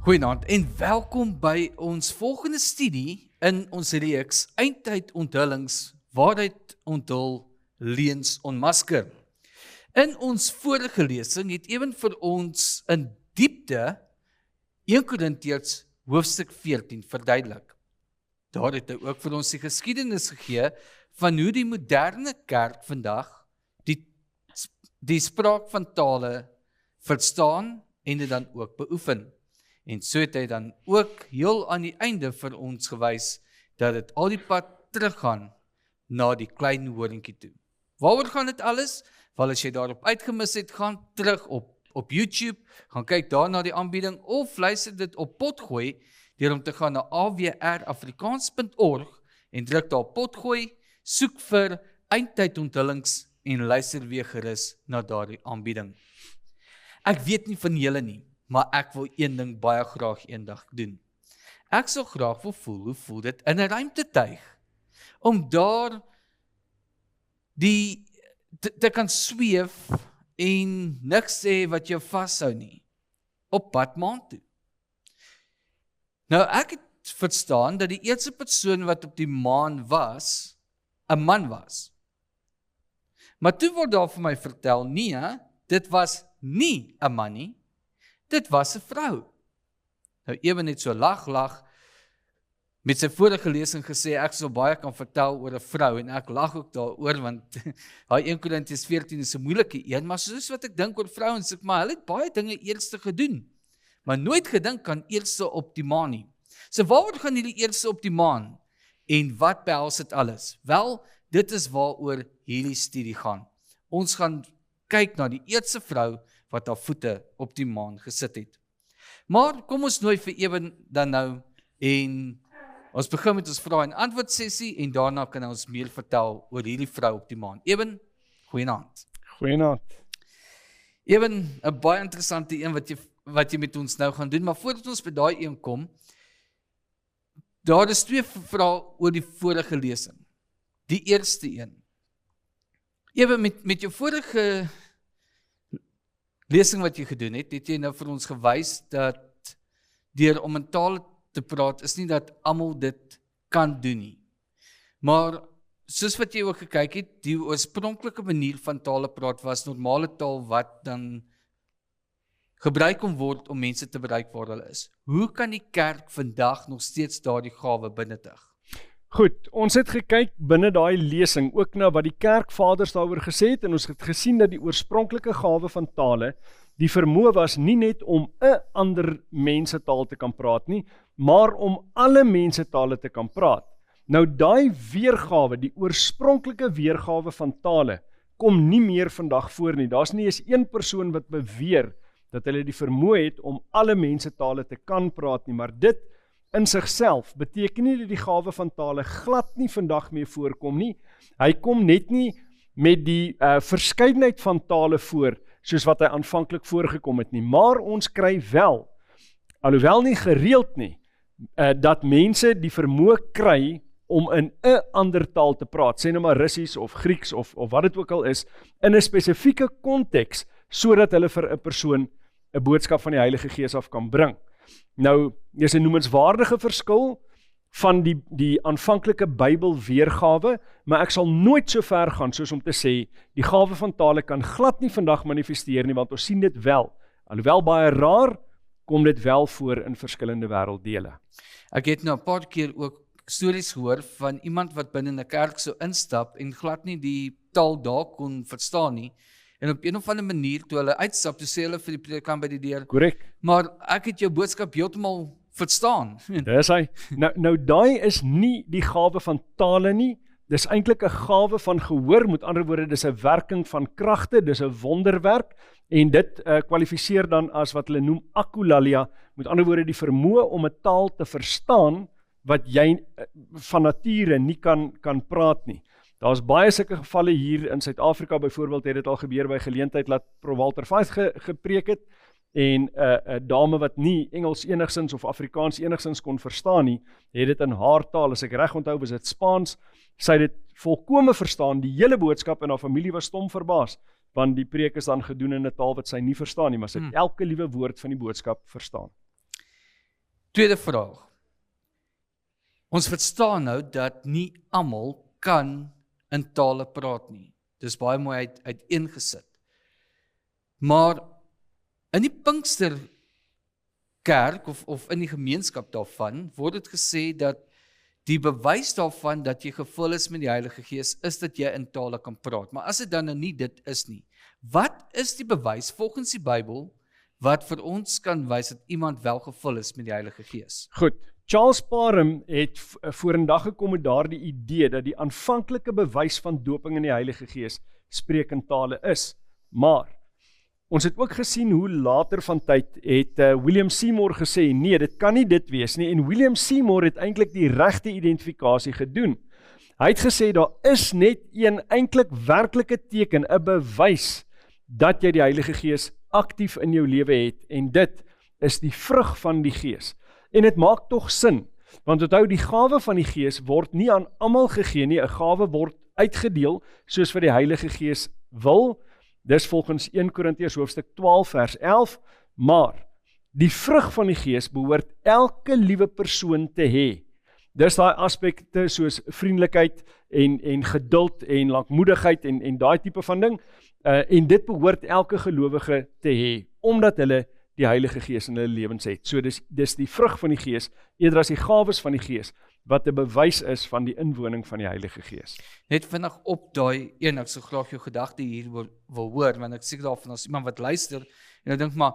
Goeienaand en welkom by ons volgende studie in ons reeks Eindtyd onthullings, waarheid onthul, leuns onmasker. In ons vorige lesing het Ewen vir ons in diepte 1 Korintiërs hoofstuk 14 verduidelik. Daar het hy ook vir ons die geskiedenis gegee van hoe die moderne kerk vandag die spraak van tale verstaan en dit dan ook beoefen. En so het hy dan ook heel aan die einde vir ons gewys dat dit al die pad teruggaan na die klein horingkie toe. Waaroor gaan dit alles? Wel, as jy daarop uitgemis het, gaan terug op YouTube, gaan kyk daar na die aanbieding of luister dit op potgooi deur om te gaan na awrafrikaans.org en druk daar potgooi, soek vir Eindtyd onthullings en luister weer gerus na daardie aanbieding. Ek weet nie van julle nie, maar ek wil een ding baie graag eendag doen. Ek sal graag wil voel, hoe voel dit in 'n ruimtetuig? Om daar te kan sweef en niks sê wat jou vashou nie. Op pad maan toe. Nou ek het verstaan dat die eerste persoon wat op die maan was, 'n man was. Maar toe word daar vir my vertel, nee, dit was nie 'n man nie. Dit was 'n vrou. Nou Ewen het so lag met sy vorige lesing gesê, ek sal baie kan vertel oor 'n vrou, en ek lag ook daaroor, want daai 1 Korintiërs 14 is 'n moeilike een, maar soos wat ek dink oor vrouens, maar hulle het baie dinge eerste gedoen, maar nooit gedink aan eerste op die maan nie. So waaroor gaan hierdie eerste op die maan? En wat behels dit alles? Wel, dit is waaroor hierdie studie gaan. Ons gaan kyk na die eerste vrou wat haar voete op die maan gesit het. Maar kom ons nooi vir Ewen dan nou en ons begin met ons vrae en antwoord sessie en daarna kan ons meer vertel oor hierdie vrou op die maan. Ewen, goeienaand. Goeienaand. Ewen, 'n baie interessante een wat jy met ons nou gaan doen, maar voordat ons by daai een kom, daar is 2 vrae oor die vorige lesing. Die eerste een. Ewen, met jou vorige lesing wat jy gedoen het jy nou vir ons gewys dat deur om in tale te praat is nie dat almal dit kan doen nie. Maar soos wat jy ook gekyk het, die oorspronklike manier van tale praat was normale taal wat dan gebruik kon word om mense te bereik waar hulle is. Hoe kan die kerk vandag nog steeds daardie gawe benuttig? Goed, ons het gekyk binne daai lesing ook na wat die kerkvaders daaroor gesê het en ons het gesien dat die oorspronklike gawe van tale die vermoë was nie net om 'n ander mense taal te kan praat nie, maar om alle mense tale te kan praat. Nou daai weergawe, die oorspronklike weergawe van tale kom nie meer vandag voor nie. Daar's nie eens een persoon wat beweer dat hulle die vermoë het om alle mense tale te kan praat nie, maar dit in sigself beteken nie dat die gawe van tale glad nie vandag meer voorkom nie. Hy kom net nie met die verskeidenheid van tale voor, soos wat hy aanvanklik voorgekom het nie. Maar ons kry wel, alhoewel nie gereeld nie, dat mense die vermoë kry om in 'n ander taal te praat, sê nou maar Russies of Grieks of wat dit ook al is, in 'n spesifieke konteks, sodat hulle vir 'n persoon 'n boodskap van die Heilige Gees af kan bring. Nou, dis 'n noemenswaardige verskil van die aanvanklike Bybel weergawe, maar ek sal nooit so ver gaan soos om te sê, die gawe van tale kan glad nie vandag manifesteer nie, want ons sien dit wel. Alhoewel baie raar, kom dit wel voor in verskillende wêrelddele. Ek het nou 'n paar keer ook stories gehoor van iemand wat binne 'n kerk so instap en glad nie die taal daar kon verstaan nie. En op een of ander manier, toe hulle uitstap, toe sê hulle vir die predikant by die deur, Korrek. maar ek het jou boodskap heeltemal verstaan. Dis hy. Nou daai is nie die gawe van tale nie, dis eintlik 'n gawe van gehoor, met ander woorde, dis 'n werking van kragte, dis 'n wonderwerk, en dit kwalifiseer dan as wat hulle noem akulalia, met ander woorde die vermoë om 'n taal te verstaan, wat jy van nature nie kan praat nie. Daar's baie sulke gevalle hier in Suid-Afrika, byvoorbeeld het dit al gebeur by geleentheid dat Prof Walter Faith gepreek het, en 'n dame wat nie Engels enigsins of Afrikaans enigsins kon verstaan nie, het dit in haar taal, as ek reg onthou, was dit Spaans, sy het dit volkome verstaan, die hele boodskap, en haar familie was stom verbaas, want die preek is dan gedoen in 'n taal wat sy nie verstaan nie, maar sy het elke liewe woord van die boodskap verstaan. Tweede vraag. Ons verstaan nou dat nie almal kan in tale praat nie. Dis baie mooi uiteengesit. Maar in die Pinkster kerk of in die gemeenskap daarvan word dit gesê dat die bewys daarvan dat jy gevul is met die Heilige Gees is dat jy in tale kan praat. Maar as dit dan nou nie dit is nie, wat is die bewys volgens die Bybel wat vir ons kan wys dat iemand wel gevul is met die Heilige Gees? Goed, Charles Parham het vorendag gekom met daardie idee dat die aanvanklike bewys van doping in die Heilige Gees spreek in tale is. Maar ons het ook gesien hoe later van tyd het William Seymour gesê, nee, dit kan nie dit wees nie, en William Seymour het eintlik die regte identifikasie gedoen. Hy het gesê, daar is net een eintlik werklike teken, 'n bewys dat jy die Heilige Gees aktief in jou lewe het, en dit is die vrug van die Gees. En dit maak tog sin, want onthou, die gawe van die Gees word nie aan almal gegee nie, 'n gawe word uitgedeel, soos vir die Heilige Gees wil. Dis volgens 1 Korintiërs hoofstuk 12 vers 11, maar die vrug van die Gees behoort elke liewe persoon te hê. Dis daai aspekte soos vriendelikheid en geduld en lankmoedigheid en daai tipe van ding, en dit behoort elke gelowige te hê, omdat hulle die Heilige Gees in hulle lewens het. So dis die vrug van die Gees, eerder as die gawes van die Gees, wat 'n bewys is van die inwoning van die Heilige Gees. Net vinnig op daai een, ek sou graag jou gedagte hier wil hoor, want ek seker daarvan as iemand wat luister, en ek dink maar,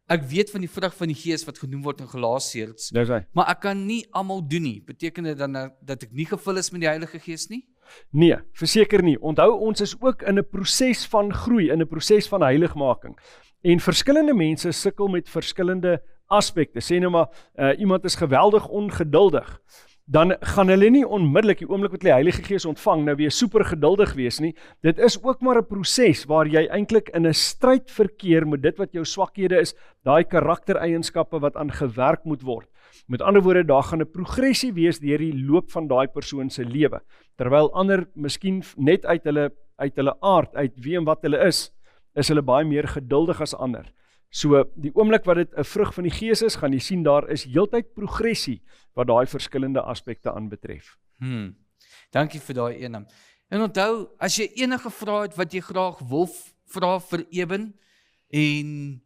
ek weet van die vrug van die Gees wat genoem word in Galasiërs, maar ek kan nie almal doen nie. Beteken dit dan dat ek nie gevul is met die Heilige Gees nie? Nee, verseker nie. Onthou, ons is ook in 'n proses van groei, in 'n proses van heiligmaking. En verskillende mense sukkel met verskillende aspekte. Sê nou maar, iemand is geweldig ongeduldig. Dan gaan hulle nie onmiddellik die oomblik wat hulle die Heilige Gees ontvang, nou weer super geduldig wees nie. Dit is ook maar 'n proses waar jy eintlik in 'n stryd verkeer met dit wat jou swakhede is, daai karaktereienskappe wat aan gewerk moet word. Met ander woorde, daar gaan 'n progressie wees deur die loop van daai persoon se lewe. Terwyl ander miskien net uit hulle aard, uit wie en wat hulle is hulle baie meer geduldig as ander. So, die oomblik wat dit 'n vrug van die Gees is, gaan jy sien daar is heeltyd progressie wat daai verskillende aspekte aanbetref. Dankie vir daai ene. En onthou, as jy enige vrae het wat jy graag wil vra vir Eben, en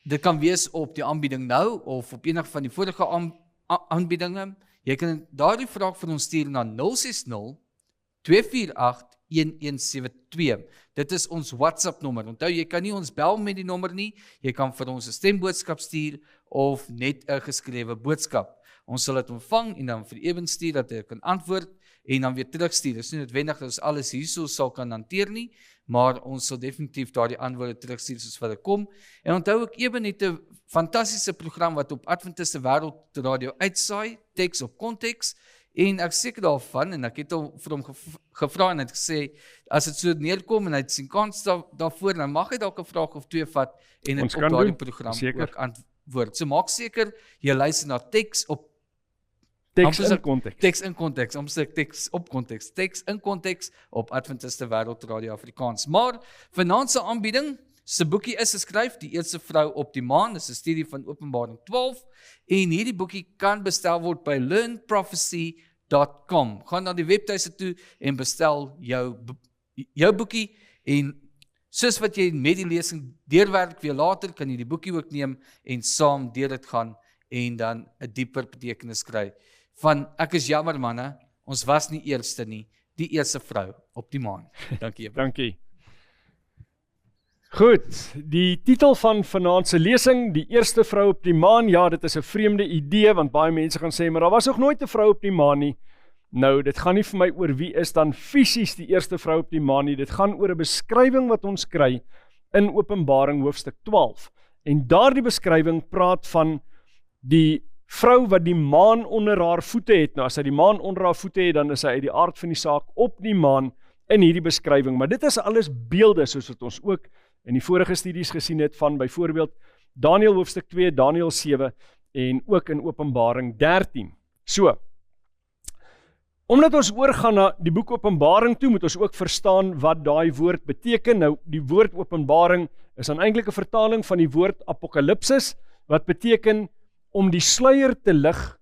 dit kan wees op die aanbieding nou, of op enige van die vorige aanbiedinge, jy kan daardie vraag vir ons stuur na 060-248-1172. Dit is ons WhatsApp nommer. Onthou, jy kan nie ons bel met die nommer nie, jy kan vir ons 'n stemboodskap stuur, of net 'n geskrewe boodskap. Ons sal dit ontvang, en dan vir Eben stuur, dat hy kan antwoord, en dan weer terugstuur. Dit is nie noodwendig dat ons alles hierso sal kan hanteer nie, maar ons sal definitief daardie antwoorde terugstuur soos wat dit kom. En onthou ook, Eben het 'n fantastiese program wat op Adventiste Wêreld Radio uitsaai, Teks op Konteks, en ek seker daarvan, en ek het al vir hom gevra en het gesê, as dit so neerkom en hy het sien kans daarvoor, dan mag hy dalk 'n vraag of twee vat en dit op daardie program ook antwoord. So maak seker, jy luister na Teks op Teks in Konteks. Teks in Konteks, Teks op Konteks. Teks in Konteks op Adventiste Wêreld Radio Afrikaans. Maar vanaand se aanbieding, se boekie is geskryf, Die Eerste Vrou op die Maan, dis 'n studie van Openbaring 12, en hierdie boekie kan bestel word by learnprophecy.com. Gaan na die webtuiste toe en bestel jou boekie, en soos wat jy met die lesing deurwerk weer later, kan jy die boekie ook neem en saam deur dit gaan en dan 'n dieper betekenis kry van, ek is jammer manne, ons was nie eerste nie, die eerste vrou op die maan. Dankie. Dankie. Goed, die titel van vanaand se lesing, Die Eerste Vrou op die Maan, ja, dit is 'n vreemde idee, want baie mense gaan sê, maar daar was nog nooit 'n vrou op die maan nie. Nou, dit gaan nie vir my oor wie is dan fisies die eerste vrou op die maan nie, dit gaan oor 'n beskrywing wat ons kry in Openbaring hoofstuk 12. En daardie beskrywing praat van die vrou wat die maan onder haar voete het. Nou, as sy die maan onder haar voete het, dan is sy uit die aard van die saak op die maan in hierdie beskrywing. Maar dit is alles beelde, soos wat ons ook in die vorige studies gesien het van byvoorbeeld Daniël hoofstuk 2, Daniël 7 en ook in Openbaring 13. So, omdat ons oorgaan na die boek Openbaring toe, moet ons ook verstaan wat daai woord beteken. Nou, die woord Openbaring is dan eintlik 'n vertaling van die woord Apokalipsis, wat beteken om die sluier te lig,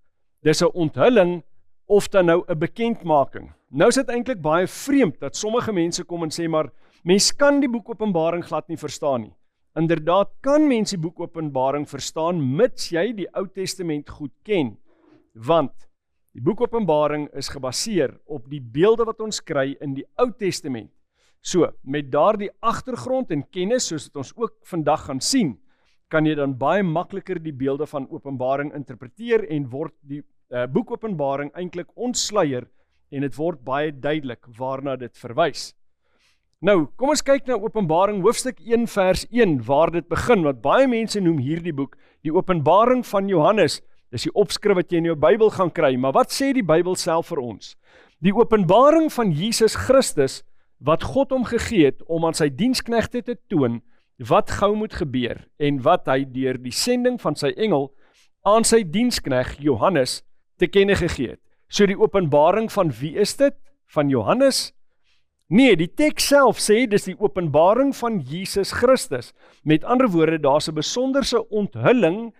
dis 'n onthulling of dan nou 'n bekendmaking. Nou is dit eintlik baie vreemd dat sommige mense kom en sê, maar mens kan die boek Openbaring glad nie verstaan nie. Inderdaad kan mens die boek Openbaring verstaan, mits jy die Ou Testament goed ken, want die boek Openbaring is gebaseer op die beelde wat ons kry in die Ou Testament. So, met daardie agtergrond en kennis, soos dit ons ook vandag gaan sien, kan jy dan baie makliker die beelde van Openbaring interpreteer en word die boek Openbaring eintlik ontsluier en dit word baie duidelik waarna dit verwys. Nou, kom ons kyk na Openbaring hoofstuk 1 vers 1 waar dit begin, wat baie mense noem hierdie boek die Openbaring van Johannes. Dis die opskrif wat jy in jou Bybel gaan kry, maar wat sê die Bybel self vir ons? Die openbaring van Jesus Christus wat God hom gegee het om aan sy diensknegte te toon wat gou moet gebeur en wat hy deur die sending van sy engel aan sy dienskneg Johannes te kenne gegee het. So die openbaring van wie is dit? Van Johannes? Nee, die teks self sê dis die openbaring van Jesus Christus. Met ander woorde, daar's 'n besonderse onthulling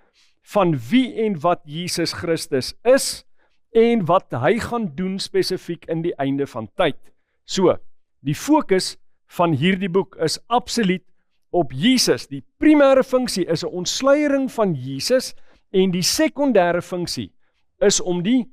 van wie en wat Jesus Christus is en wat hy gaan doen spesifiek in die einde van tyd. So, die fokus van hierdie boek is absoluut op Jesus. Die primêre funksie is 'n ontsluiering van Jesus en die sekondêre funksie is om die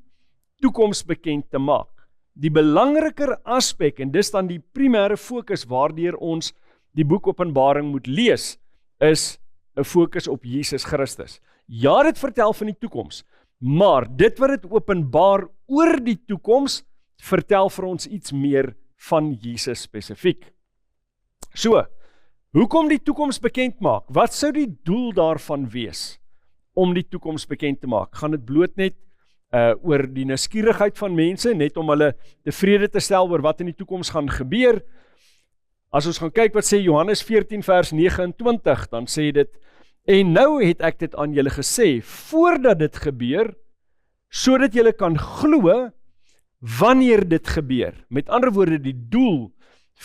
toekoms bekend te maak. Die belangriker aspek, en dis dan die primêre fokus waardeur ons die boek Openbaring moet lees, is 'n fokus op Jesus Christus. Ja, dit vertel van die toekoms, maar dit wat dit openbaar oor die toekoms, vertel vir ons iets meer van Jesus spesifiek. So, hoekom die toekoms bekend maak? Wat sou die doel daarvan wees om die toekoms bekend te maak? Gaan dit bloot net oor die nuuskierigheid van mense, net om hulle tevrede te stel oor wat in die toekoms gaan gebeur? As ons gaan kyk wat sê Johannes 14 vers 29, dan sê dit, en nou het ek dit aan julle gesê, voordat dit gebeur, sodat julle kan glo wanneer dit gebeur. Met ander woorde, die doel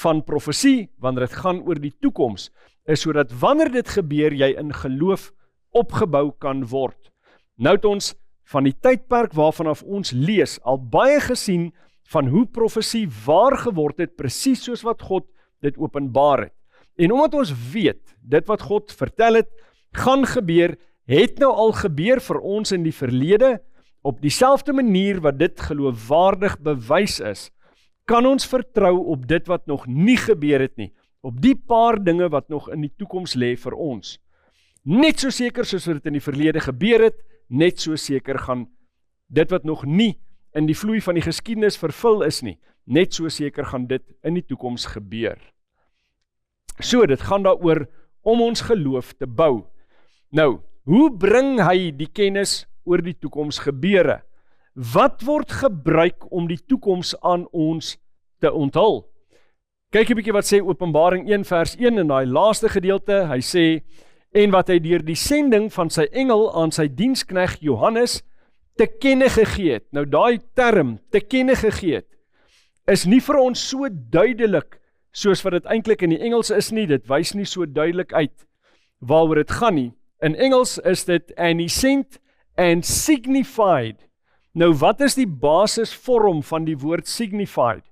van profesie, wanneer dit gaan oor die toekoms, is sodat wanneer dit gebeur, jy in geloof opgebou kan word. Nou het ons van die tydperk waarvanaf ons lees, al baie gesien van hoe profesie waar geword het, presies soos wat God dit openbaar het. En omdat ons weet, dit wat God vertel het, gaan gebeur, het nou al gebeur vir ons in die verlede, op dieselfde manier wat dit geloofwaardig bewys is, kan ons vertrou op dit wat nog nie gebeur het nie, op die paar dinge wat nog in die toekoms lê vir ons. Net so seker soos wat dit in die verlede gebeur het, net so seker gaan dit wat nog nie in die vloei van die geskiedenis vervul is nie, net so seker gaan dit in die toekoms gebeur. So, dit gaan daaroor om ons geloof te bou. Nou, hoe bring hy die kennis oor die toekoms gebeure? Wat word gebruik om die toekoms aan ons te onthul? Kyk 'n bietjie wat sê Openbaring 1 vers 1 in daai laaste gedeelte. Hy sê, en wat hy deur die sending van sy engel aan sy dienskneg Johannes te kenne gegee het. Nou daai term, te kenne gegee het, is nie vir ons so duidelik soos wat dit eintlik in die Engels is nie. Dit wys nie so duidelik uit waaroor dit gaan nie. In Engels is dit, and he sent and signified. Nou wat is die basisvorm van die woord signified?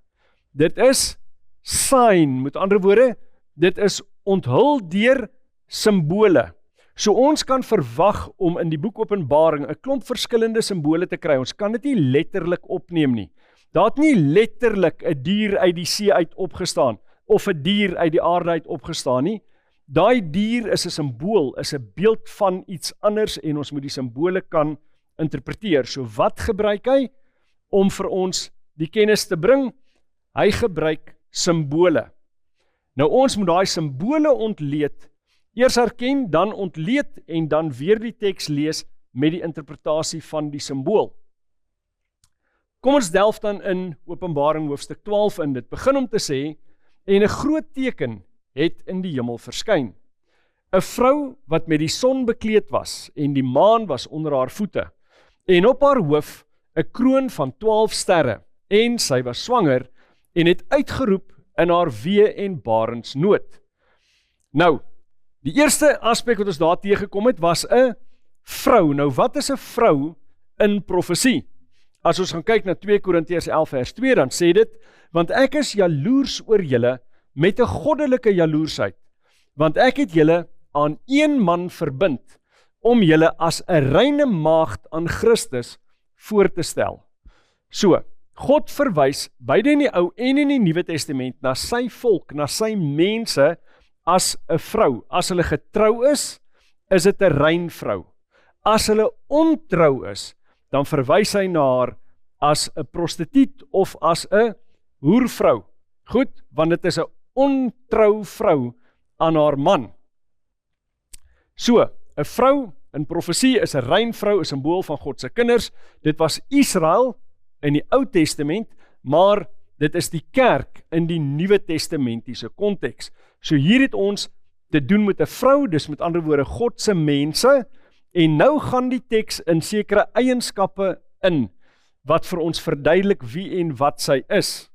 Dit is sign, met ander woorde, dit is onthul deur simbole. So ons kan verwag om in die boek Openbaring 'n klomp verskillende simbole te kry. Ons kan dit nie letterlik opneem nie. Daar het nie letterlik 'n dier uit die see uit opgestaan, of 'n dier uit die aarde uit opgestaan nie. Daai dier is 'n simbool, is 'n beeld van iets anders en ons moet die simbole kan interpreteer. So wat gebruik hy om vir ons die kennis te bring? Hy gebruik simbole. Nou ons moet daai simbole ontleed, eers herken, dan ontleed en dan weer die teks lees met die interpretasie van die simbool. Kom ons delf dan in Openbaring hoofstuk 12 in. Dit begin om te sê, en 'n groot teken het in die hemel verskyn. 'n Vrou wat met die son bekleed was en die maan was onder haar voete en op haar hoof 'n kroon van 12 sterre en sy was swanger en het uitgeroep in haar wee en barensnood. Nou, die eerste aspek wat ons daar teëgekom het was 'n vrou. Nou wat is 'n vrou in profesie? As ons gaan kyk na 2 Korintiërs 11 vers 2, dan sê dit, want ek is jaloers oor julle met 'n goddelike jaloersheid, want ek het julle aan een man verbind, om julle as 'n reine maagd aan Christus voor te stel. So, God verwys beide in die Ou en in die Nuwe Testament na sy volk, na sy mense as 'n vrou. As hulle getrou is dit 'n rein vrou. As hulle ontrou is, dan verwys hy na haar as 'n prostituut of as 'n hoervrou. Goed, want dit is 'n ontrou vrou aan haar man. So, 'n vrou in profesie is 'n rein vrou, 'n simbool van God se kinders. Dit was Israel in die Ou Testament, maar dit is die kerk in die Nuwe Testamentiese konteks. So hier het ons te doen met 'n vrou, dis met ander woorde God se mense, en nou gaan die teks in sekere eienskappe in, wat vir ons verduidelik wie en wat sy is.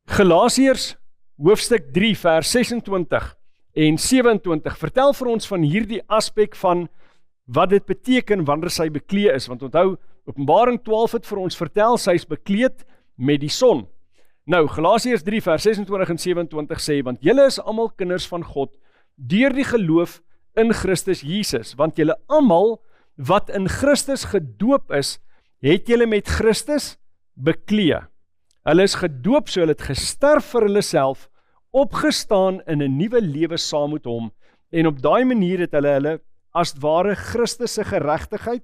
Galasiërs hoofstuk 3 vers 26 en 27 vertel vir ons van hierdie aspek van wat dit beteken wanneer sy bekleed is, want onthou, Openbaring 12 het vir ons vertel, sy is bekleed met die son. Nou, Galasiërs 3 vers 26 en 27 sê, want julle is almal kinders van God, deur die geloof in Christus Jesus, want julle almal wat in Christus gedoop is, het julle met Christus bekleed. Hulle is gedoop, so hulle het gesterf vir hulle self, opgestaan in 'n nuwe lewe saam met hom, en op daai manier het hulle as ware Christus se geregtigheid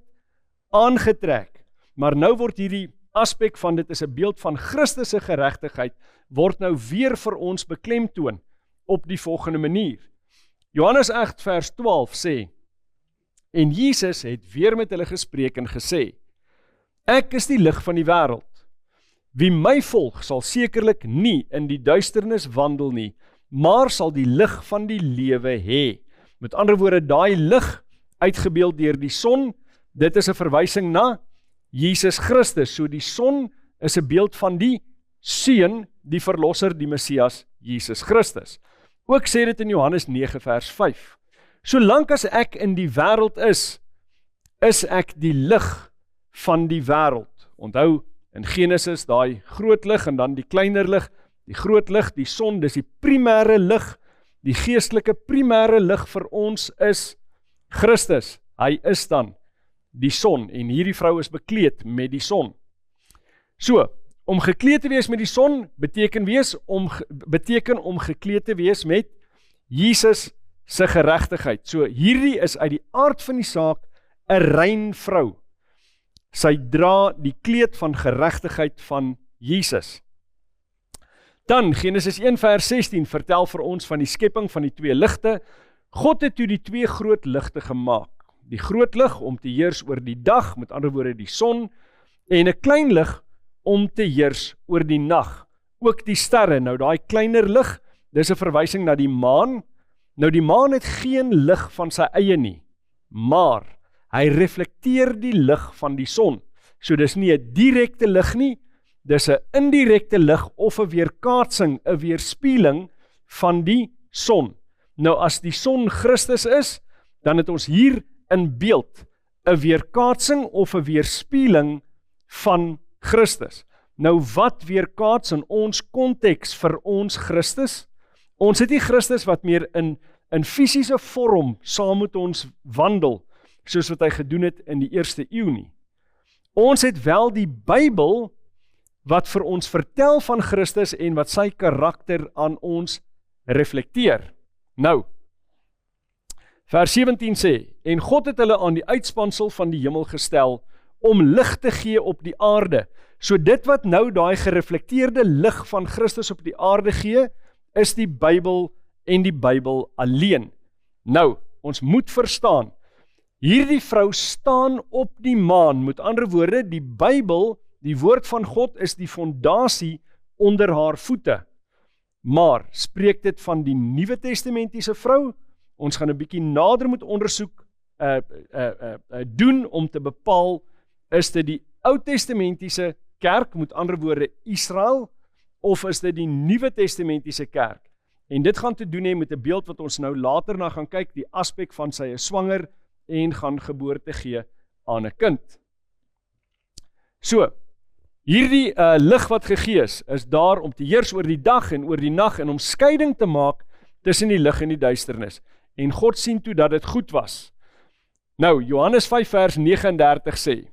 aangetrek. Maar nou word hierdie aspek van dit is 'n beeld van Christus se geregtigheid, word nou weer vir ons beklemtoon op die volgende manier. Johannes 8 vers 12 sê, en Jesus het weer met hulle gespreek en gesê, ek is die lig van die wêreld. Wie my volg sal sekerlik nie in die duisternis wandel nie, maar sal die lig van die lewe hê. Met ander woorde, daai lig uitgebeeld deur die son, dit is 'n verwysing na Jesus Christus. So die son is 'n beeld van die seun, die verlosser, die Messias, Jesus Christus. Ook sê dit in Johannes 9 vers 5. Solank as ek in die wêreld is ek die lig van die wêreld. Onthou, in Genesis, daai groot lig en dan die kleiner lig, die groot lig, die son, dis die primêre lig, die geestelike primêre lig vir ons is Christus. Hy is dan die son, en hierdie vrou is bekleed met die son. So, om gekleed te wees met die son, beteken om gekleed te wees met Jesus se geregtigheid. So, hierdie is uit die aard van die saak 'n rein vrou. Sy dra die kleed van geregtigheid van Jesus. Dan, Genesis 1 vers 16 vertel vir ons van die skepping van die twee ligte. God het toe die twee groot ligte gemaak. Die groot lig om te heers oor die dag, met ander woorde die son, en 'n klein lig om te heers oor die nag, ook die sterre. Nou daai kleiner lig, dis 'n verwysing na die maan. Nou die maan het geen lig van sy eie nie, maar hy reflekteer die lig van die son. So dis nie 'n direkte lig nie, dis 'n indirekte lig of 'n weerkaatsing, 'n weerspieëling van die son. Nou as die son Christus is, dan het ons hier in beeld 'n weerkaatsing of 'n weerspieëling van Christus. Nou wat weerkaats in ons konteks vir ons Christus? Ons het nie Christus wat meer in fisiese vorm saam met ons wandel, soos wat hy gedoen het in die eerste eeu nie. Ons het wel die Bybel wat vir ons vertel van Christus en wat sy karakter aan ons reflekteer. Nou, vers 17 sê, en God het hulle aan die uitspansel van die hemel gestel, om lig te gee op die aarde. So dit wat nou daai gereflekteerde lig van Christus op die aarde gee, is die Bybel en die Bybel alleen. Nou, ons moet verstaan, hierdie vrou staan op die maan, met ander woorde, die Bybel, die woord van God is die fondasie onder haar voete. Maar, spreek dit van die Nuwe Testamentiese vrou? Ons gaan 'n bietjie nader moet ondersoek doen om te bepaal, is dit die Ou Testamentiese kerk, met ander woorde Israel, of is dit die Nuwe Testamentiese kerk? En dit gaan te doen hê met 'n beeld wat ons nou later na gaan kyk, die aspek van sy is swanger en gaan geboorte gee aan 'n kind. So, hierdie lig wat gegee is daar om te heers oor die dag en oor die nag en om skeiding te maak tussen die lig en die duisternis. En God sien toe dat dit goed was. Nou, Johannes 5 vers 39 sê,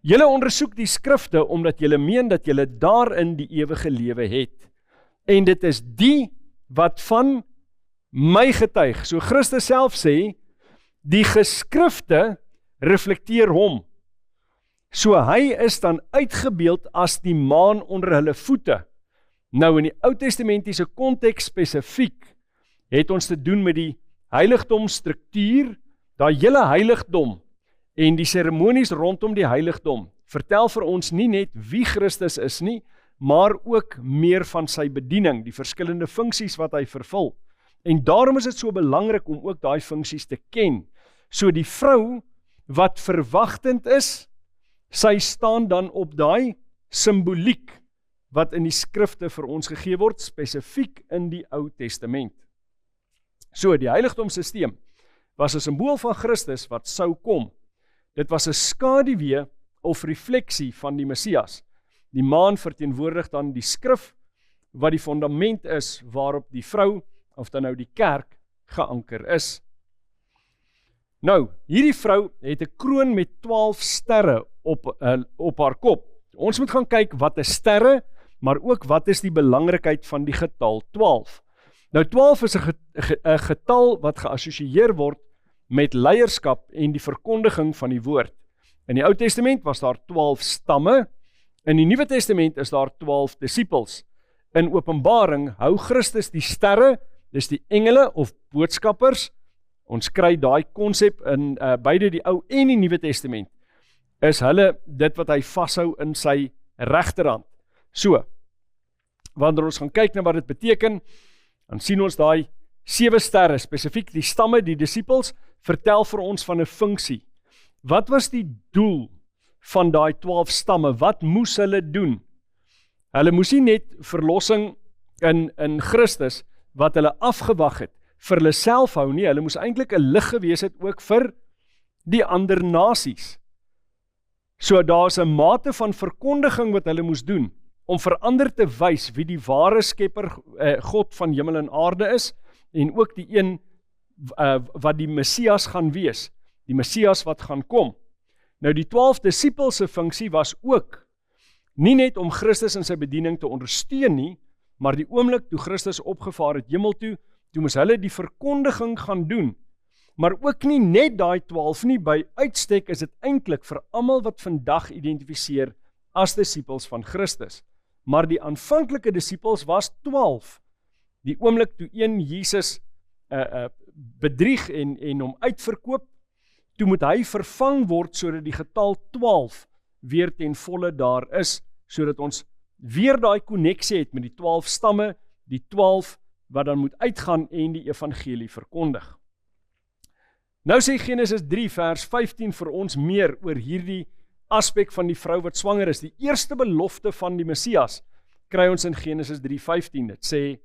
julle ondersoek die skrifte omdat julle meen dat julle daarin die ewige lewe het. En dit is die wat van my getuig. So Christus self sê, die geskrifte reflekteer hom. So hy is dan uitgebeeld as die maan onder hulle voete. Nou in die Oud-testamentiese konteks spesifiek het ons te doen met die heiligdomstruktuur, daai hele heiligdom en die seremonies rondom die heiligdom vertel vir ons nie net wie Christus is nie, maar ook meer van sy bediening, die verskillende funksies wat hy vervul. En daarom is dit so belangrik om ook daai funksies te ken. So die vrou wat verwagtend is, sy staan dan op daai simboliek wat in die skrifte vir ons gegee word, spesifiek in die Ou Testament. So die heiligdomssysteem was 'n simbool van Christus wat sou kom. Dit was 'n skaduwee of refleksie van die Messias. Die maan verteenwoordig dan die skrif wat die fondament is waarop die vrou, of dan nou die kerk, geanker is. Nou, hierdie vrou het 'n kroon met 12 sterre op haar kop. Ons moet gaan kyk wat is sterre, maar ook wat is die belangrikheid van die getal 12. Nou 12 is 'n getal wat geassosieer word met leierskap en die verkondiging van die woord. In die Ou Testament was daar 12 stamme, in die Nuwe Testament is daar 12 disippels. In Openbaring hou Christus die sterre, dis die engele of boodskappers. Ons kry daai konsep in beide die Ou en die Nuwe Testament. Is hulle dit wat hy vashou in sy regterhand. So, wanneer ons gaan kyk na wat dit beteken, dan sien ons daai 7 sterre, spesifiek die stamme, die disippels, vertel vir ons van 'n funksie. Wat was die doel van daai 12 stamme? Wat moes hulle doen? Hulle moes nie net verlossing in Christus, wat hulle afgewag het, vir hulle self hou nie, hulle moes eintlik 'n lig gewees het ook vir die ander nasies. So daar's 'n mate van verkondiging wat hulle moes doen, om vir ander te wys wie die ware skepper, God van hemel en aarde is, en ook die een wat die Messias gaan wees, die Messias wat gaan kom. Nou die 12 disippels se funksie was ook, nie net om Christus in sy bediening te ondersteun nie, maar die oomblik toe Christus opgevaar het hemel toe moes hulle die verkondiging gaan doen. Maar ook nie net daai 12 nie, by uitstek is dit eintlik vir almal wat vandag identifiseer as disippels van Christus. Maar die aanvanklike disippels was 12. Die oomblik toe een Jesus bedrieg en hom uitverkoop, toe moet hy vervang word sodat die getal 12 weer ten volle daar is, sodat ons weer daai koneksie het met die 12 stamme, die 12 wat dan moet uitgaan en die evangelie verkondig. Nou sê Genesis 3 vers 15 vir ons meer oor hierdie aspek van die vrou wat swanger is. Die eerste belofte van die Messias kry ons in Genesis 3:15. Dit sê,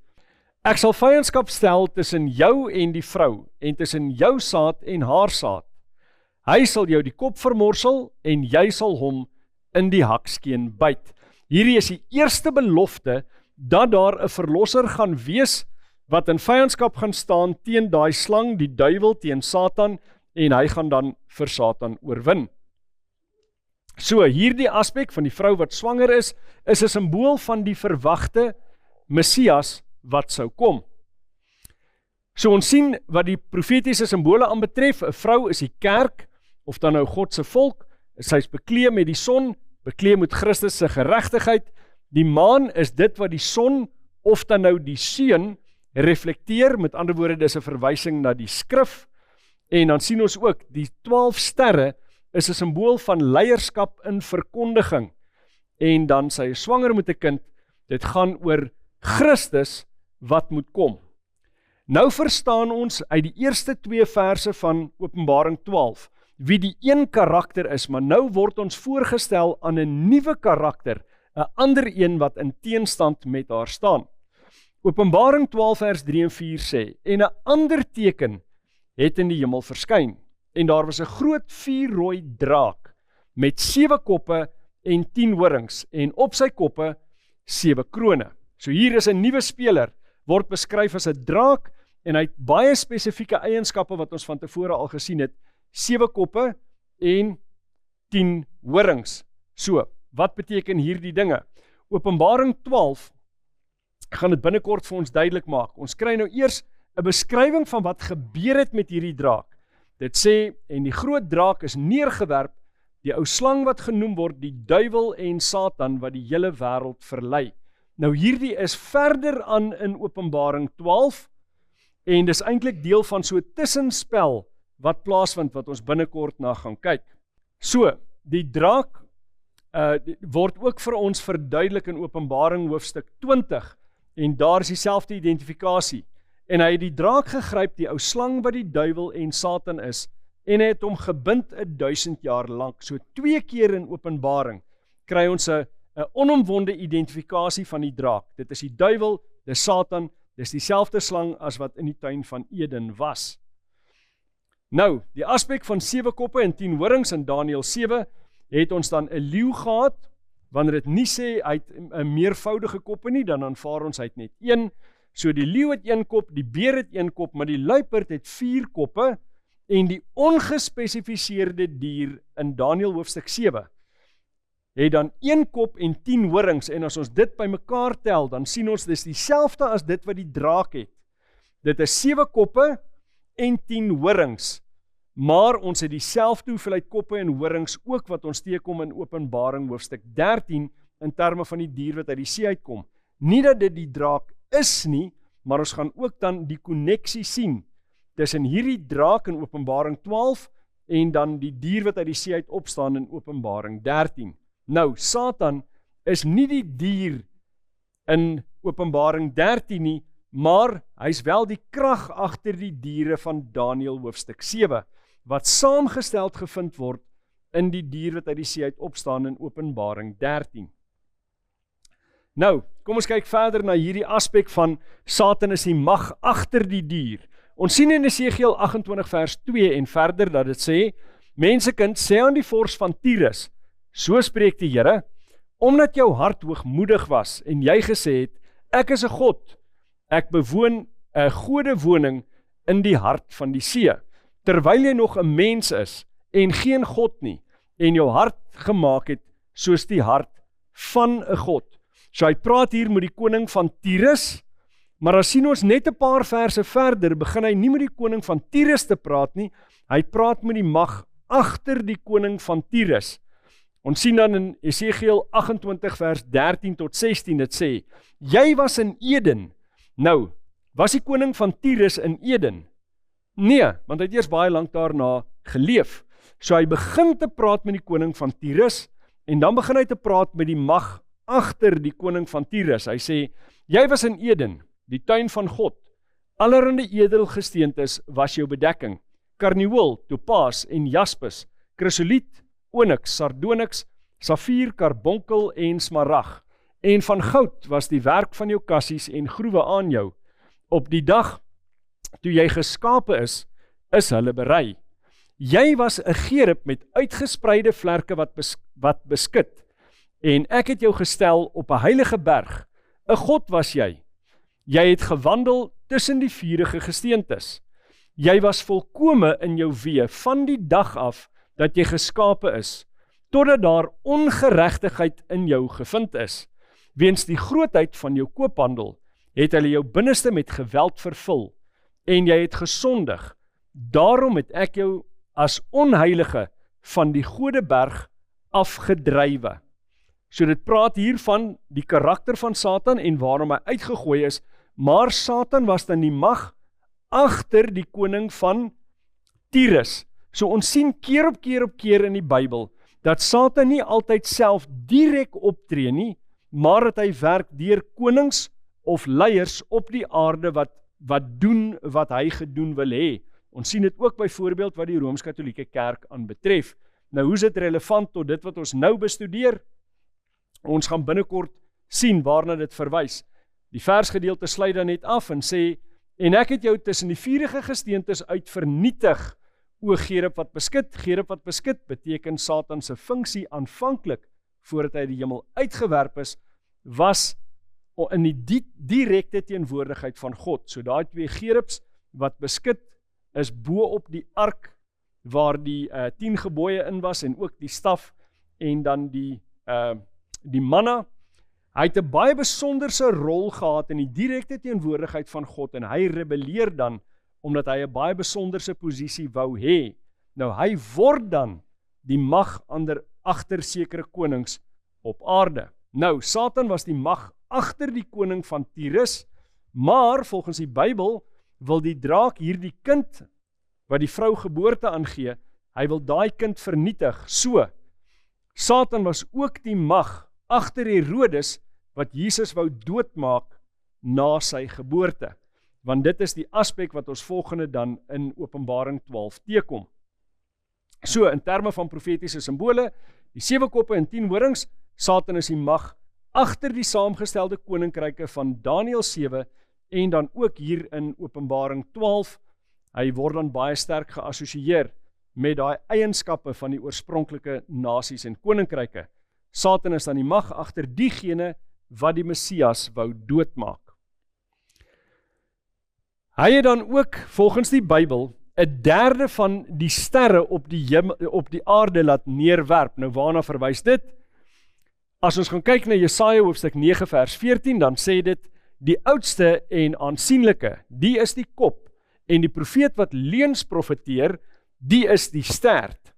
ek sal vyandskap stel tussen jou en die vrou, en tussen jou saad en haar saad. Hy sal jou die kop vermorsel, en jy sal hom in die hakskeen byt. Hierdie is die eerste belofte, dat daar 'n verlosser gaan wees, wat in vyandskap gaan staan teen daai slang, die duiwel, teen Satan, en hy gaan dan vir Satan oorwin. So, hierdie aspek van die vrou wat swanger is 'n simbool van die verwagte Messias wat sou kom. So ons sien wat die profetiese simbole aanbetref, 'n vrou is die kerk, of dan nou God se volk, sy is bekleed met die son, bekleed met Christus se geregtigheid. Die maan is dit wat die son, of dan nou die seun, reflekteer, met ander woorde, dis 'n verwysing na die skrif, en dan sien ons ook, die 12 sterre is 'n simbool van leierskap in verkondiging, en dan sy is swanger met 'n kind, dit gaan oor Christus wat moet kom. Nou verstaan ons uit die eerste 2 verse van Openbaring 12, wie die een karakter is, maar nou word ons voorgestel aan 'n nuwe karakter, 'n ander een wat in teenstand met haar staan. Openbaring 12 vers 3 en 4 sê, en 'n ander teken het in die hemel verskyn, en daar was 'n groot 4-rooi draak met 7 koppe en 10 horings en op sy koppe 7 krone. So hier is 'n nuwe speler, word beskryf as 'n draak en hy het baie spesifieke eienskappe wat ons van tevore al gesien het, 7 koppe en 10 horings. So, wat beteken hierdie dinge? Openbaring 12 gaan dit binnekort vir ons duidelik maak. Ons kry nou eers 'n beskrywing van wat gebeur het met hierdie draak. Dit sê, en die groot draak is neergewerp, die ou slang wat genoem word, die duiwel en Satan wat die hele wêreld verlei. Nou hierdie is verder aan in Openbaring 12 en dis eintlik deel van so 'n tussenspel wat plaasvind wat ons binnekort na gaan kyk. So, die draak word ook vir ons verduidelik in Openbaring hoofstuk 20 en daar is dieselfde identifikasie. En hy het die draak gegryp, die ou slang wat die duiwel en Satan is, en hy het hom gebind 1000 jaar lank. So 2 keer in Openbaring kry ons 'n onomwonde identifikasie van die draak. Dit is die duiwel, dis Satan, dis dieselfde slang as wat in die tuin van Eden was. Nou, die aspek van 7 koppe en 10 horings in Daniël 7 het ons dan 'n leeu gehad. Wanneer dit nie sê hy het 'n meervoudige koppe nie, dan aanvaar ons hy het net 1. So die leeu het 1 kop, die beer het 1 kop, maar die luiperd het 4 koppe en die ongespesifiseerde dier in Daniël hoofstuk 7 het dan 1 kop en 10 horings en as ons dit bymekaar tel, dan sien ons dis dieselfde as dit wat die draak het. Dit is 7 koppe en 10 horings, maar ons het dieselfde hoeveelheid koppe en horings ook wat ons teekom in Openbaring hoofstuk 13 in terme van die dier wat uit die see uitkom. Nie dat dit die draak is nie, maar ons gaan ook dan die konneksie sien tussen hierdie draak in Openbaring 12 en dan die dier wat uit die see uit opstaan in Openbaring 13. Nou, Satan is nie die dier in Openbaring 13 nie, maar hy is wel die krag agter die diere van Daniël hoofstuk 7, wat saamgesteld gevind word in die dier wat uit die see uit opstaan in Openbaring 13. Nou, kom ons kyk verder na hierdie aspek van Satan is die mag agter die dier. Ons sien in Esegiel 28 vers 2 en verder dat dit sê, mensekind, sê aan die vors van Tyrus, so spreek die Here, omdat jou hart hoogmoedig was en jy gesê het, ek is 'n God, ek bewoon 'n gode woning in die hart van die see, terwyl jy nog 'n mens is en geen God nie, en jou hart gemaak het soos die hart van 'n God. So hy praat hier met die koning van Tyrus, maar as sien ons net 'n paar verse verder, begin hy nie met die koning van Tyrus te praat nie, hy praat met die mag agter die koning van Tyrus. Ons sien dan in Esegiel 28 vers 13 tot 16, dit sê, jy was in Eden. Nou, was die koning van Tyrus in Eden? Nee, want hy het eers baie lank daarna geleef. So hy begin te praat met die koning van Tyrus, en dan begin hy te praat met die mag agter die koning van Tyrus. Hy sê, jy was in Eden, die tuin van God. Allerhande edelgesteentes was jou bedekking. Karnieul, topaas en jaspis, krisoliet, onyx, sardonyx, safier, karbonkel en smarag. En van goud was die werk van jou kassies en groewe aan jou. Op die dag toe jy geskape is hulle berei. Jy was 'n gerub met uitgespreide vlerke wat beskit. En ek het jou gestel op 'n heilige berg. 'n God was jy. Jy het gewandel tussen die vurige gesteentes. Jy was volkome in jou weë van die dag af dat jy geskape is, totdat daar ongeregtigheid in jou gevind is. Weens die grootheid van jou koophandel het hulle jou binneste met geweld vervul, en jy het gesondig. Daarom het ek jou as onheilige van die Godeberg afgedrywe. So dit praat hier van die karakter van Satan en waarom hy uitgegooi is, maar Satan was dan die mag agter die koning van Tyrus. So ons sien keer op keer in die Bybel, dat Satan nie altyd self direk optree nie, maar dat hy werk deur konings of leiers op die aarde wat doen wat hy gedoen wil hê. Ons sien dit ook byvoorbeeld wat die Rooms-Katolieke Kerk aanbetref. Nou hoe is dit relevant tot dit wat ons nou bestudeer? Ons gaan binnekort sien waarna dit verwys. Die versgedeelte sluit dan net af en sê, en ek het jou tussen die vurige gesteentes uit vernietig O Gerub wat beskit beteken Satan se funksie aanvanklik voordat hy die hemel uitgewerp is, was in die direkte teenwoordigheid van God. So daai 2 gerubs wat beskit is bo op die ark waar die 10 gebooie in was en ook die staf en dan die manna. Hy het 'n baie besonderse rol gehad in die direkte teenwoordigheid van God en hy rebelleer dan omdat hy 'n baie besonderse posisie wou hê. Nou hy word dan die mag agter sekere konings op aarde. Nou Satan was die mag agter die koning van Tyrus, maar volgens die Bybel wil die draak hierdie kind wat die vrou geboorte aangee, hy wil daai kind vernietig. So, Satan was ook die mag agter Herodes wat Jesus wou doodmaak na sy geboorte. Want dit is die aspek wat ons volgende dan in Openbaring 12 teekom. So, in terme van profetiese simbole, die 7 koppe en 10 horings, Satan is die mag agter die saamgestelde koninkryke van Daniël 7 en dan ook hier in Openbaring 12. Hy word dan baie sterk geassosieer met daai eienskappe van die oorspronklike nasies en koninkryke. Satan is dan die mag agter diegene wat die Messias wou doodmaak. Hy het dan ook volgens die Bybel 1/3 van die sterre op die aarde laat neerwerp. Nou waarna verwys dit? As ons gaan kyk na Jesaja hoofstuk 9 vers 14, dan sê dit, die oudste en aansienlike, die is die kop, en die profeet wat leuns profeteer, die is die stert.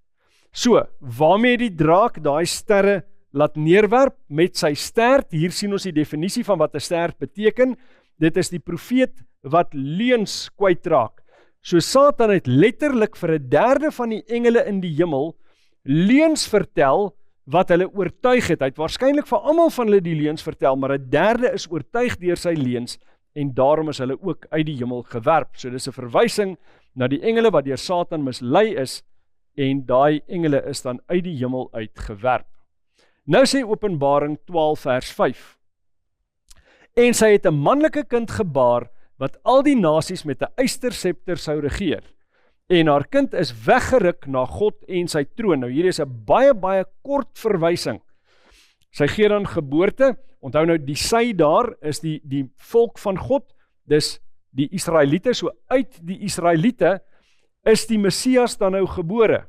So, waarmee die draak daai sterre laat neerwerp met sy stert? Hier sien ons die definisie van wat 'n stert beteken. Dit is die profeet wat leuns kwytraak. So Satan het letterlik vir 1/3 van die engele in die hemel leuns vertel wat hulle oortuig het. Hy het waarskynlik vir almal van hulle die leuns vertel, maar 1/3 is oortuig deur sy leuns en daarom is hulle ook uit die hemel gewerp. So dis 'n verwysing na die engele wat deur Satan mislei is en daai engele is dan uit die hemel uitgewerp. Nou sê Openbaring 12 vers 5. En sy het 'n manlike kind gebaar wat al die nasies met 'n ysterscepter sou regeer. En haar kind is weggeruk na God en sy troon. Nou hier is 'n baie kort verwysing. Sy gee dan geboorte. Onthou nou die sy daar is die volk van God. Dis die Israeliete. So uit die Israeliete is die Messias dan nou gebore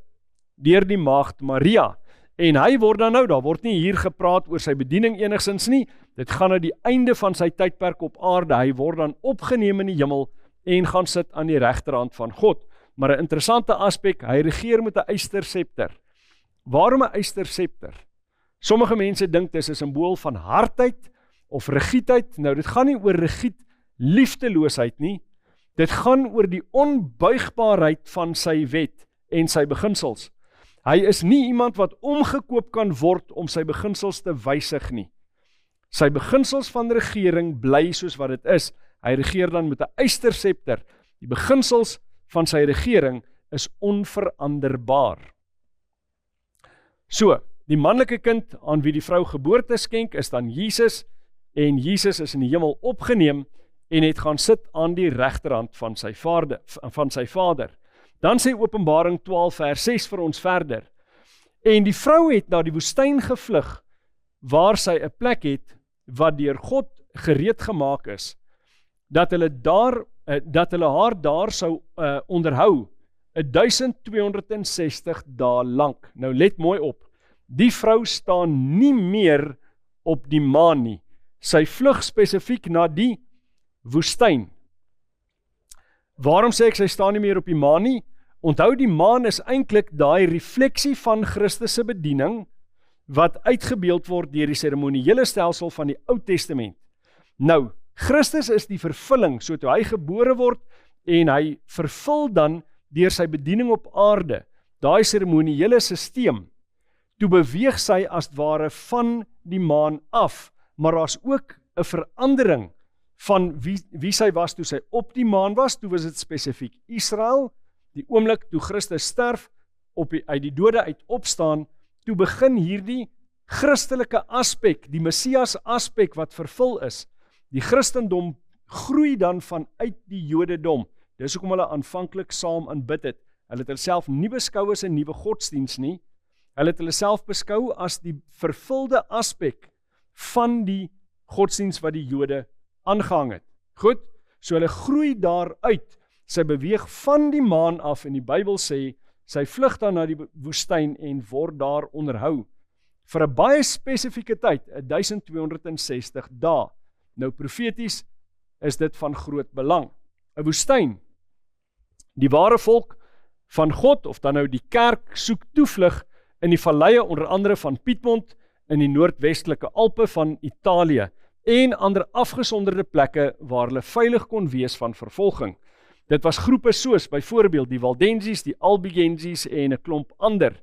deur die maagd Maria. En hy word dan nou, daar word nie hier gepraat oor sy bediening enigsins nie. Dit gaan na die einde van sy tydperk op aarde. Hy word dan opgeneem in die hemel en gaan sit aan die regterhand van God. Maar 'n interessante aspek, hy regeer met 'n ysterscepter. Waarom 'n ysterscepter? Sommige mense dink dit is 'n simbool van hardheid of rigiedheid. Nou dit gaan nie oor rigied liefdeloosheid nie. Dit gaan oor die onbuigbaarheid van sy wet en sy beginsels. Hy is nie iemand wat omgekoop kan word om sy beginsels te wysig nie. Sy beginsels van regering bly soos wat dit is. Hy regeer dan met 'n ysterscepter. Die beginsels van sy regering is onveranderbaar. So, die manlike kind aan wie die vrou geboorte skenk is dan Jesus, en Jesus is in die hemel opgeneem en het gaan sit aan die regterhand van sy Vader. Dan sê Openbaring 12 vers 6 vir ons verder. En die vrou het na die woestyn gevlug, waar sy 'n plek het wat deur God gereed gemaak is, dat hulle haar daar sou onderhou 1260 dae lank. Nou let mooi op, die vrou staan nie meer op die maan nie. Sy vlug spesifiek na die woestyn. Waarom sê ek sy staan nie meer op die maan nie? Onthou, die maan is eintlik daai refleksie van Christus se bediening wat uitgebeeld word deur die seremoniële stelsel van die Ou Testament. Nou, Christus is die vervulling, so toe hy gebore word en hy vervul dan deur sy bediening op aarde, daai seremoniële sisteem, toe beweeg sy as ware van die maan af, maar daar's ook 'n verandering van wie sy was toe sy op die maan was. Toe was dit spesifiek Israel. Die oomblik toe Christus sterf, uit die dode uit opstaan, toe begin hierdie Christelike aspek, die Messias aspek wat vervul is. Die Christendom groei dan vanuit die Jodendom. Dis hoekom hulle aanvanklik saam aanbid het. Hulle het hulle self nie beskou as 'n nuwe godsdiens nie. Hulle het hulle self beskou as die vervulde aspek van die godsdiens wat die Jode aangehang het. Goed, so hulle groei daaruit. Sy beweeg van die maan af en die Bybel sê, sy vlug dan na die woestyn en word daar onderhou. Vir 'n baie spesifieke tyd, 1260 dae. Nou profeties is dit van groot belang. 'n Woestyn. Die ware volk van God, of dan nou die kerk, soek toevlug in die valleie onder andere van Piedmont, in die noordwestelike Alpe van Italië, en ander afgesonderde plekke waar hulle veilig kon wees van vervolging. Dit was groepe soos byvoorbeeld die Waldensies, die Albigensies en 'n klomp ander.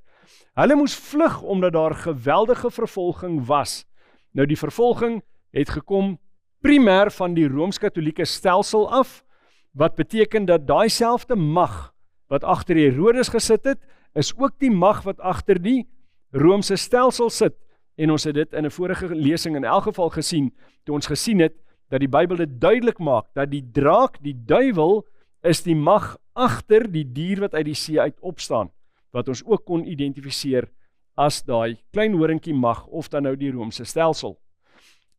Hulle moes vlug omdat daar geweldige vervolging was. Nou die vervolging het gekom primêr van die Rooms-Katolieke stelsel af, wat beteken dat daai selfde mag wat agter Herodes gesit het, is ook die mag wat agter die Romeinse stelsel sit. En ons het dit in 'n vorige lesing in elk geval gesien, toe ons gesien het dat die Bybel dit duidelik maak, dat die draak, die duiwel, is die mag agter die dier wat uit die see uit opstaan, wat ons ook kon identifiseer as daai klein horingkie mag, of dan nou die Romeinse stelsel.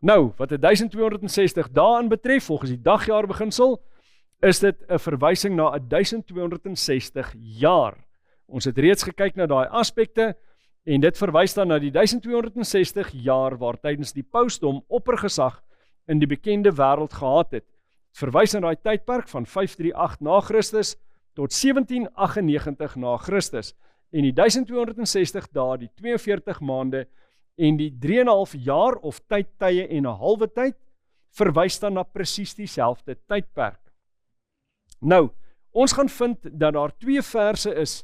Nou, wat 1260 dae betref, volgens die dagjaar beginsel, is dit 'n verwysing na 1260 jaar. Ons het reeds gekyk na daai aspekte, en dit verwys dan na die 1260 jaar waar tydens die pausdom oppergesag in die bekende wêreld gehad het. Verwys na daai tydperk van 538 na Christus tot 1798 na Christus. En die 1260 dae, die 42 maande en die 3,5 jaar of tydtye en 'n halwe tyd, verwys dan na presies dieselfde tydperk. Nou, ons gaan vind dat daar 2 verse is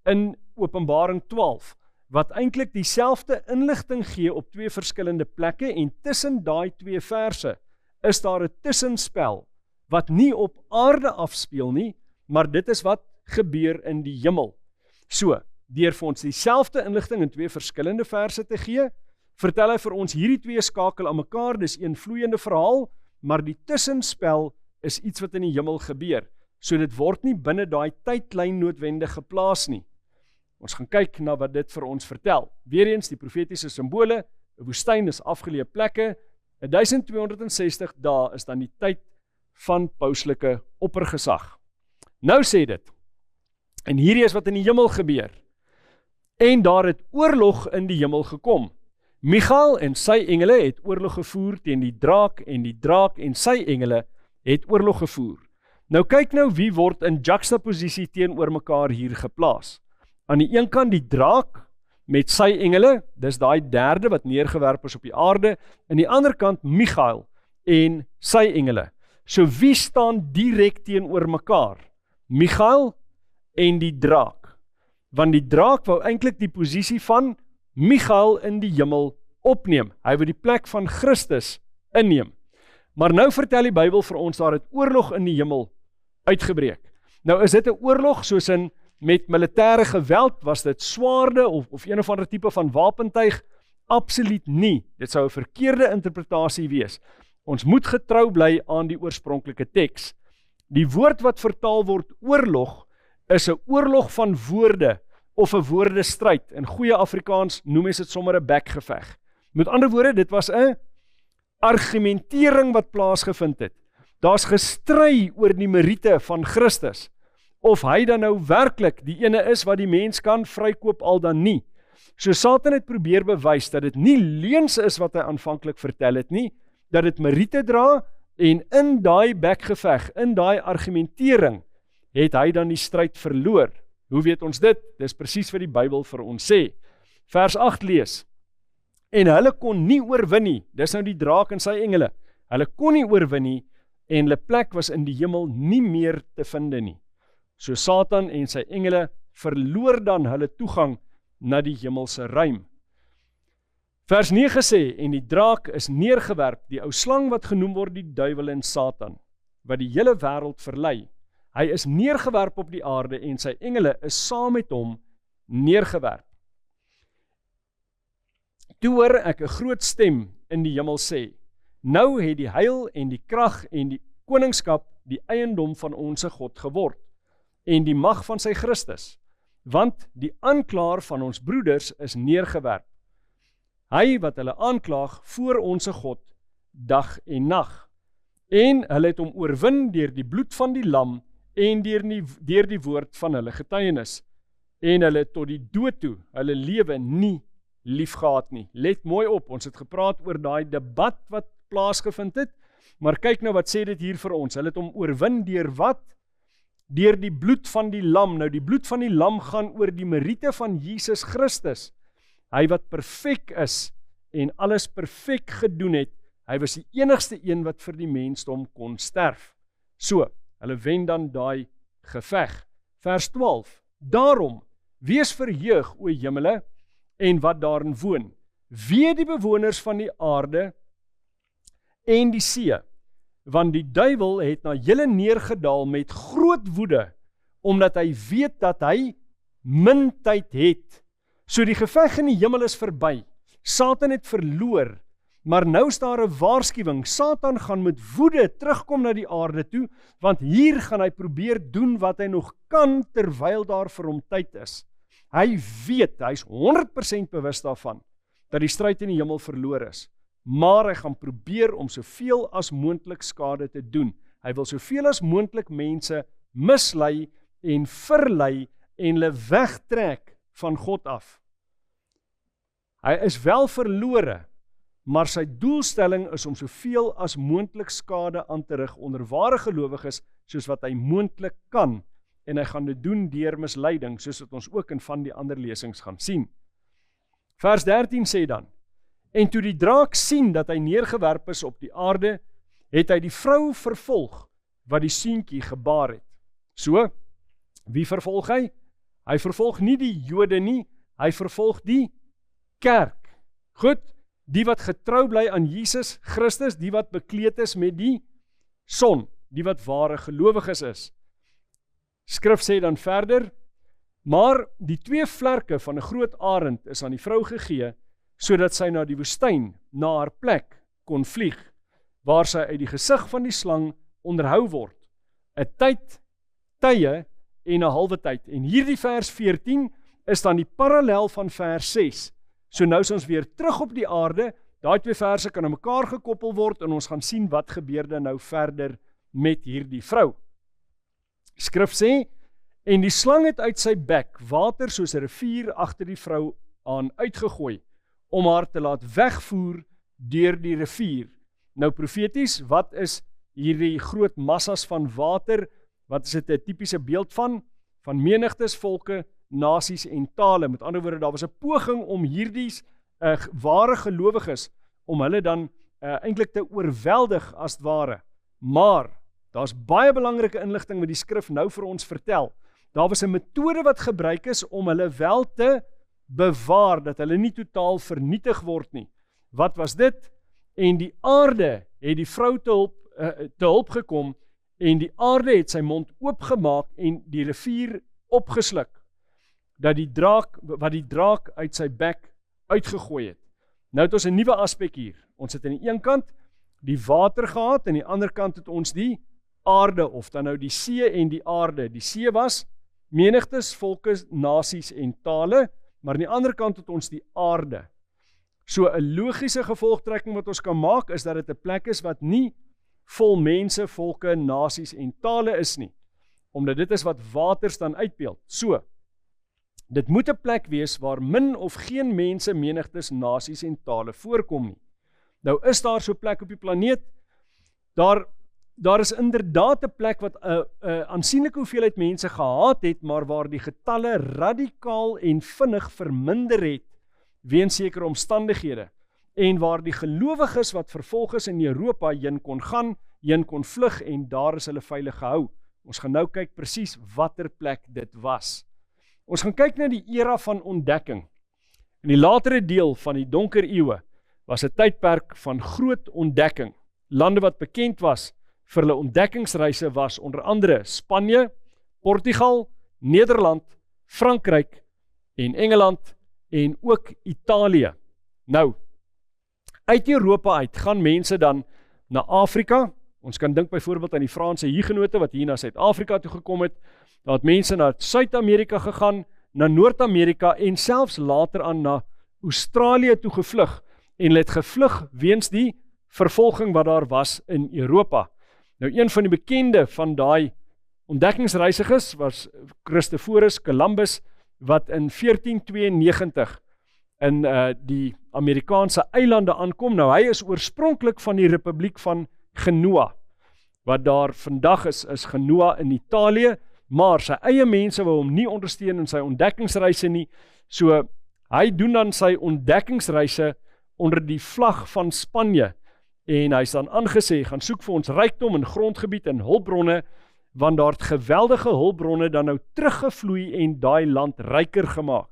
in Openbaring 12, wat eintlik dieselfde inligting gee op 2 verskillende plekke, en tussen daai 2 verse is daar 'n tussenspel, wat nie op aarde afspeel nie, maar dit is wat gebeur in die hemel. So, deur vir ons dieselfde inligting in 2 verskillende verse te gee, vertel hy vir ons hierdie 2 skakel aan mekaar, dis een vloeiende verhaal, maar die tussenspel is iets wat in die hemel gebeur. So dit word nie binne daai tydlyn noodwendig geplaas nie. Ons gaan kyk na wat dit vir ons vertel. Weereens die profetiese simbole, 'n woestyn is afgeleë plekke, 1260 dae is dan die tyd van pauslike oppergesag. Nou sê dit, en hierdie is wat in die hemel gebeur, en daar het oorlog in die hemel gekom. Michael en sy engele het oorlog gevoer teen die draak en sy engele het oorlog gevoer. Nou kyk nou wie word in juxtaposisie teenoor mekaar hier geplaas. Aan die een kant die draak met sy engele, dis daai derde wat neergewerp is op die aarde, en die ander kant Michael en sy engele. So wie staan direk teenoor mekaar? Michael en die draak. Want die draak wou eintlik die posisie van Michael in die hemel opneem. Hy wou die plek van Christus inneem. Maar nou vertel die Bybel vir ons, daar het oorlog in die hemel uitgebreek. Nou is dit 'n oorlog soos in met militêre geweld, was dit swaarde of een of ander tipe van wapentuig? Absoluut nie. Dit sou 'n verkeerde interpretasie wees. Ons moet getrou bly aan die oorspronklike teks. Die woord wat vertaal word oorlog, is 'n oorlog van woorde of 'n woordestryd. In goeie Afrikaans noem mens dit sommer 'n bekgeveg. Met ander woorde, dit was 'n argumentering wat plaasgevind het. Daar's gestry oor die meriete van Christus, of hy dan nou werklik die ene is wat die mens kan vrykoop al dan nie. So Satan het probeer bewys dat dit nie leuns is wat hy aanvanklik vertel het nie, dat dit meriete dra, en in daai bekgeveg, in daai argumentering, het hy dan die stryd verloor. Hoe weet ons dit? Dis presies wat die Bybel vir ons sê. Vers 8 lees, en hulle kon nie oorwin nie, dis nou die draak en sy engele, hulle kon nie oorwin nie, en hulle plek was in die hemel nie meer te vind nie. So Satan en sy engele verloor dan hulle toegang na die hemelse ruim. Vers 9 sê, en die draak is neergewerp, die ou slang wat genoem word die duiwel en Satan, wat die hele wêreld verlei. Hy is neergewerp op die aarde en sy engele is saam met hom neergewerp. Toe hoor ek 'n groot stem in die hemel sê, nou het die heil en die krag en die koningskap die eiendom van onsse God geword. en die mag van sy Christus, want die aanklaer van ons broeders is neergewerp. Hy wat hulle aanklaag voor onse God, dag en nag. En hulle het hom oorwin deur die bloed van die lam en deur die woord van hulle getuienis. En hulle het tot die dood toe hulle lewe nie liefgehad nie. Let mooi op, ons het gepraat oor daai debat wat plaasgevind het, maar kyk nou wat sê dit hier vir ons. Hulle het hom oorwin deur wat? Deur die bloed van die lam. Nou die bloed van die lam gaan oor die meriete van Jesus Christus. Hy wat perfek is en alles perfek gedoen het. Hy was die enigste een wat vir die mensdom kon sterf. So, hulle wen dan daai geveg. Vers 12. Daarom, wees verheug, o hemele, en wat daarin woon. Wee die bewoners van die aarde en die see, want die duiwel het na julle neergedaal met groot woede, omdat hy weet dat hy min tyd het. So die geveg in die hemel is verby. Satan het verloor, maar nou is daar 'n waarskuwing. Satan gaan met woede terugkom na die aarde toe, want hier gaan hy probeer doen wat hy nog kan terwyl daar vir hom tyd is. Hy weet, hy is 100% bewus daarvan, dat die stryd in die hemel verloor is. Maar hy gaan probeer om soveel as moontlik skade te doen. Hy wil soveel as moontlik mense mislei en verlei en hulle wegtrek van God af. Hy is wel verlore, maar sy doelstelling is om soveel as moontlik skade aan te rig onder ware gelowiges, soos wat hy moontlik kan, en hy gaan dit doen deur misleiding, soos wat ons ook in van die ander lesings gaan sien. Vers 13 sê dan, en toe die draak sien dat hy neergewerp is op die aarde, het hy die vrou vervolg, wat die seentjie gebaar het. So, wie vervolg hy? Hy vervolg nie die Jode nie, hy vervolg die kerk. Goed, die wat getrou bly aan Jesus Christus, die wat bekleed is met die son, die wat ware gelowiges is. Skrif sê dan verder, maar die 2 vlerke van 'n groot arend is aan die vrou gegee, sodat sy na die woestyn, na haar plek, kon vlieg, waar sy uit die gesig van die slang onderhou word. 'n tyd, tye en 'n halwe tyd. En hierdie vers 14 is dan die parallel van vers 6. So nou is ons weer terug op die aarde, daai 2 verse kan aan mekaar gekoppel word en ons gaan sien wat gebeurde nou verder met hierdie vrou. Skrif sê, en die slang het uit sy bek water soos 'n rivier agter die vrou aan uitgegooi, om haar te laat wegvoer deur die rivier. Nou profeties, wat is hierdie groot massas van water? Wat is dit 'n tipiese beeld van? Van menigtes, volke, nasies en tale. Met ander woorde, daar was 'n poging om hierdie ware gelowiges, om hulle dan eintlik te oorweldig as ware. Maar, daar's baie belangrike inligting wat die skrif nou vir ons vertel. Daar was 'n metode wat gebruik is om hulle wel te bewaar, dat hulle nie totaal vernietig word nie. Wat was dit? En die aarde het die vrou te hulp gekom, en die aarde het sy mond oopgemaak en die rivier opgesluk, wat die draak uit sy bek uitgegooi het. Nou het ons 'n nuwe aspek hier. Ons het aan die een kant die water gehad, en aan die ander kant het ons die aarde, of dan nou die see en die aarde. Die see was menigtes, volke, nasies en tale, maar aan die ander kant het ons die aarde. So 'n logiese gevolgtrekking wat ons kan maak, is dat dit 'n plek is wat nie vol mense, volke, nasies en tale is nie, omdat dit is wat waters dan uitbeeld. So, dit moet 'n plek wees waar min of geen mense, menigtes, nasies en tale voorkom nie. Nou is daar so 'n plek op die planeet, daar is inderdaad 'n plek wat 'n aansienlike hoeveelheid mense gehad het, maar waar die getalle radikaal en vinnig verminder het, weens sekere omstandighede, en waar die gelowiges wat vervolg is in Europa heen kon gaan, heen kon vlug, en daar is hulle veilig gehou. Ons gaan nou kyk presies watter plek dit was. Ons gaan kyk na die era van ontdekking. In die latere deel van die donker eeue was 'n tydperk van groot ontdekking. Lande wat bekend was vir hulle ontdekkingsreise was onder andere Spanje, Portugal, Nederland, Frankryk en Engeland en ook Italië. Nou, uit Europa uit gaan mense dan na Afrika, Ons kan dink byvoorbeeld aan die Franse hugenote wat hier na Suid-Afrika toe gekom het. Daar het mense na Suid-Amerika gegaan, na Noord-Amerika en selfs later aan na Australië toe gevlug en hulle het gevlug weens die vervolging wat daar was in Europa. Nou een van die bekende van daai ontdekkingsreisigers was Christophorus Columbus wat in 1492 in die Amerikaanse eilande aankom. Nou hy is oorspronklik van die Republiek van Genoa. Wat daar vandag is Genoa in Italië, maar sy eie mense wou hom nie ondersteun in sy ontdekkingsreise nie. So hy doen dan sy ontdekkingsreise onder die vlag van Spanje en hy is dan aangesê, gaan soek vir ons rykdom in grondgebied en hulpbronne, want daar het geweldige hulpbronne dan nou teruggevloei en daai land ryker gemaak.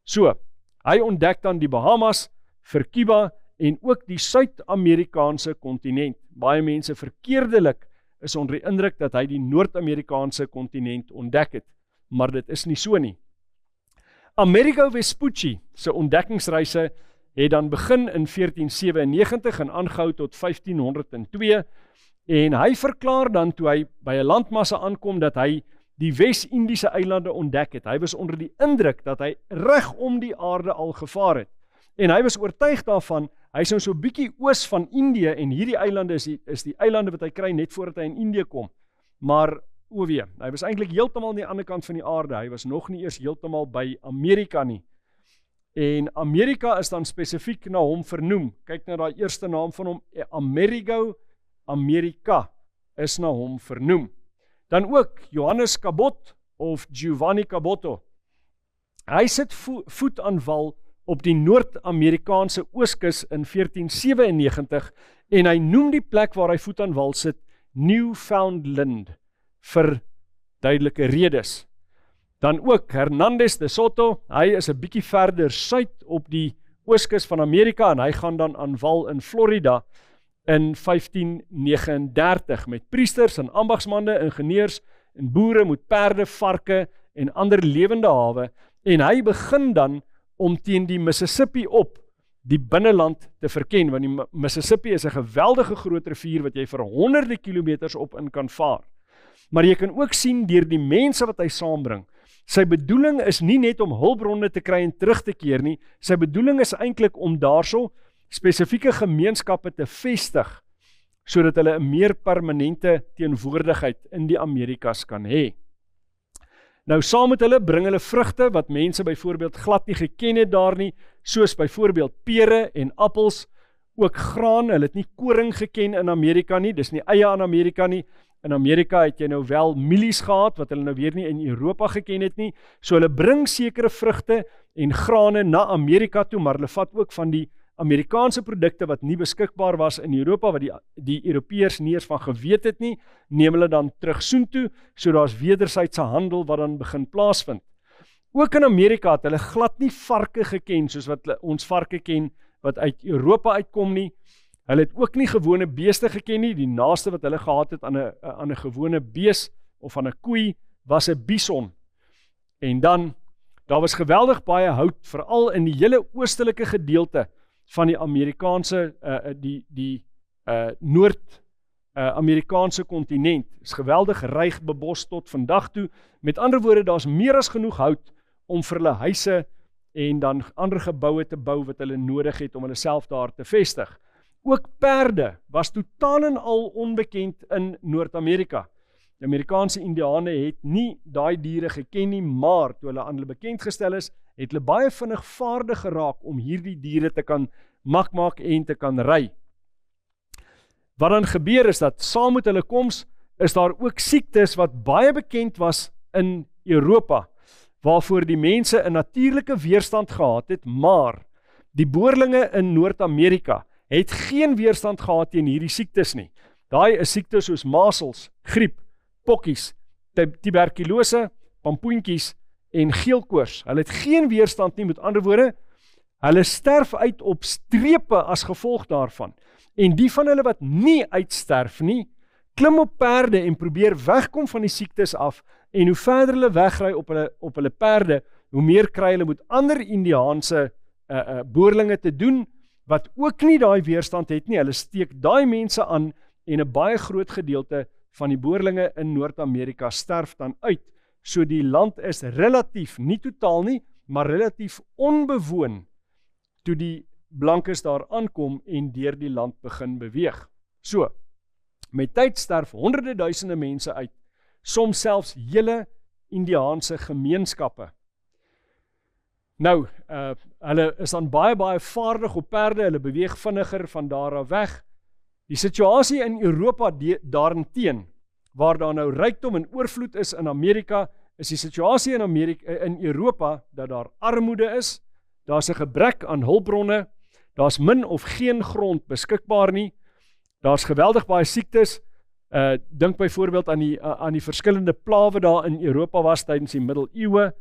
So, hy ontdek dan die Bahamas, vir Cuba en ook die Suid-Amerikaanse kontinent. Baie mense verkeerdelik is onder die indruk dat hy die Noord-Amerikaanse kontinent ontdek het, maar dit is nie so nie. Amerigo Vespucci se ontdekkingsreise het dan begin in 1497 en aangehou tot 1502 en hy verklaar dan toe hy by 'n landmassa aankom dat hy die Wes-Indiese eilande ontdek het. Hy was onder die indruk dat hy reg om die aarde al gevaar het. En hy was oortuig daarvan, hy is nou so bietjie oos van Indië en hierdie eilande is die eilande wat hy kry net voordat hy in Indië kom. Maar hy was eintlik heeltemal aan die ander kant van die aarde. Hy was nog nie eers heeltemal by Amerika nie. En Amerika is dan spesifiek na hom vernoem. Kyk na daai eerste naam van hom, Amerigo America is na hom vernoem. Dan ook Johannes Cabot of Giovanni Caboto. Hy sit voet aan wal op die Noord-Amerikaanse ooskus in 1497 en hy noem die plek waar hy voet aan wal sit Newfoundland vir duidelike redes. Dan ook Hernandez de Soto, hy is 'n bietjie verder suid op die ooskus van Amerika en hy gaan dan aan wal in Florida in 1539 met priesters en ambagsmande, ingenieurs en boere met perde, varke en ander lewende hawe en hy begin dan om teen die Mississippi op die binneland te verken, want die Mississippi is 'n geweldige groot rivier wat jy vir honderde kilometers op in kan vaar. Maar jy kan ook sien deur die mense wat hy saambring, sy bedoeling is nie net om hulpbronne te kry en terug te keer nie, sy bedoeling is eintlik om daarso spesifieke gemeenskappe te vestig, sodat hulle 'n meer permanente teenwoordigheid in die Amerikas kan hê. Nou saam met hulle bring hulle vrugte wat mense byvoorbeeld glad nie geken het daar nie, soos byvoorbeeld pere en appels, ook graan. Hulle het nie koring geken in Amerika nie, dis nie eie aan Amerika nie. In Amerika het jy nou wel mielies gehad wat hulle nou weer nie in Europa geken het nie. So hulle bring sekere vrugte en grane na Amerika toe, maar hulle vat ook van die Amerikaanse produkte wat nie beskikbaar was in Europa, wat die Europeërs nie eens van geweet het nie, neem hulle dan terug soontoe, so daar's wederwysige handel wat dan begin plaasvind. Ook in Amerika het hulle glad nie varke geken, soos wat ons varke ken, wat uit Europa uitkom nie. Hulle het ook nie gewone beeste geken nie, die naaste wat hulle gehad het aan 'n gewone bees, of aan 'n koei, was 'n bison. En dan, daar was geweldig baie hout, veral in die hele oostelike gedeelte, van die Amerikaanse, Noord-Amerikaanse kontinent, is geweldig ryk bebos tot vandag toe. Met ander woorde, daar's meer as genoeg hout om vir hulle huise en dan ander geboue te bou wat hulle nodig het om hulle self daar te vestig. Ook perde was totaal en al onbekend in Noord-Amerika. Die Amerikaanse Indiane het nie daai diere geken nie, maar toe hulle aan hulle bekend gestel is, het hulle baie vinnig vaardig geraak om hierdie diere te kan maak en te kan ry. Wat dan gebeur is dat saam met hulle koms is daar ook siektes wat baie bekend was in Europa, waarvoor die mense 'n natuurlike weerstand gehad het, maar die boerlinge in Noord-Amerika het geen weerstand gehad teen hierdie siektes nie. Daai is siektes soos masels, griep, pokkies, tuberkulose, pampoentjies en geelkoors. Hulle het geen weerstand nie, met ander woorde, hulle sterf uit op strepe as gevolg daarvan. En die van hulle wat nie uitsterf nie, klim op perde en probeer wegkom van die siektes af, en hoe verder hulle wegry op hulle perde, hoe meer kry hulle met ander Indiaanse boerlinge te doen, wat ook nie daai weerstand het nie. Hulle steek daai mense aan en 'n baie groot gedeelte van die boerlinge in Noord-Amerika sterf dan uit. So die land is relatief, nie totaal nie, maar relatief onbewoon toe die blankes daar aankom en deur die land begin beweeg. So, met tyd sterf honderde duisende mense uit, soms selfs hele Indiaanse gemeenskappe. Nou, hulle is dan baie vaardig op perde, hulle beweeg vinniger van daar af weg. Die situasie in Europa daarenteen, waar daar nou rykdom en oorvloed is in Amerika, is die situasie in Europa dat daar armoede is, daar's 'n gebrek aan hulpbronne, daar's min of geen grond beskikbaar nie, daar's geweldig baie siektes, dink byvoorbeeld aan die verskillende plawe daar in Europa was tydens die middeleeue,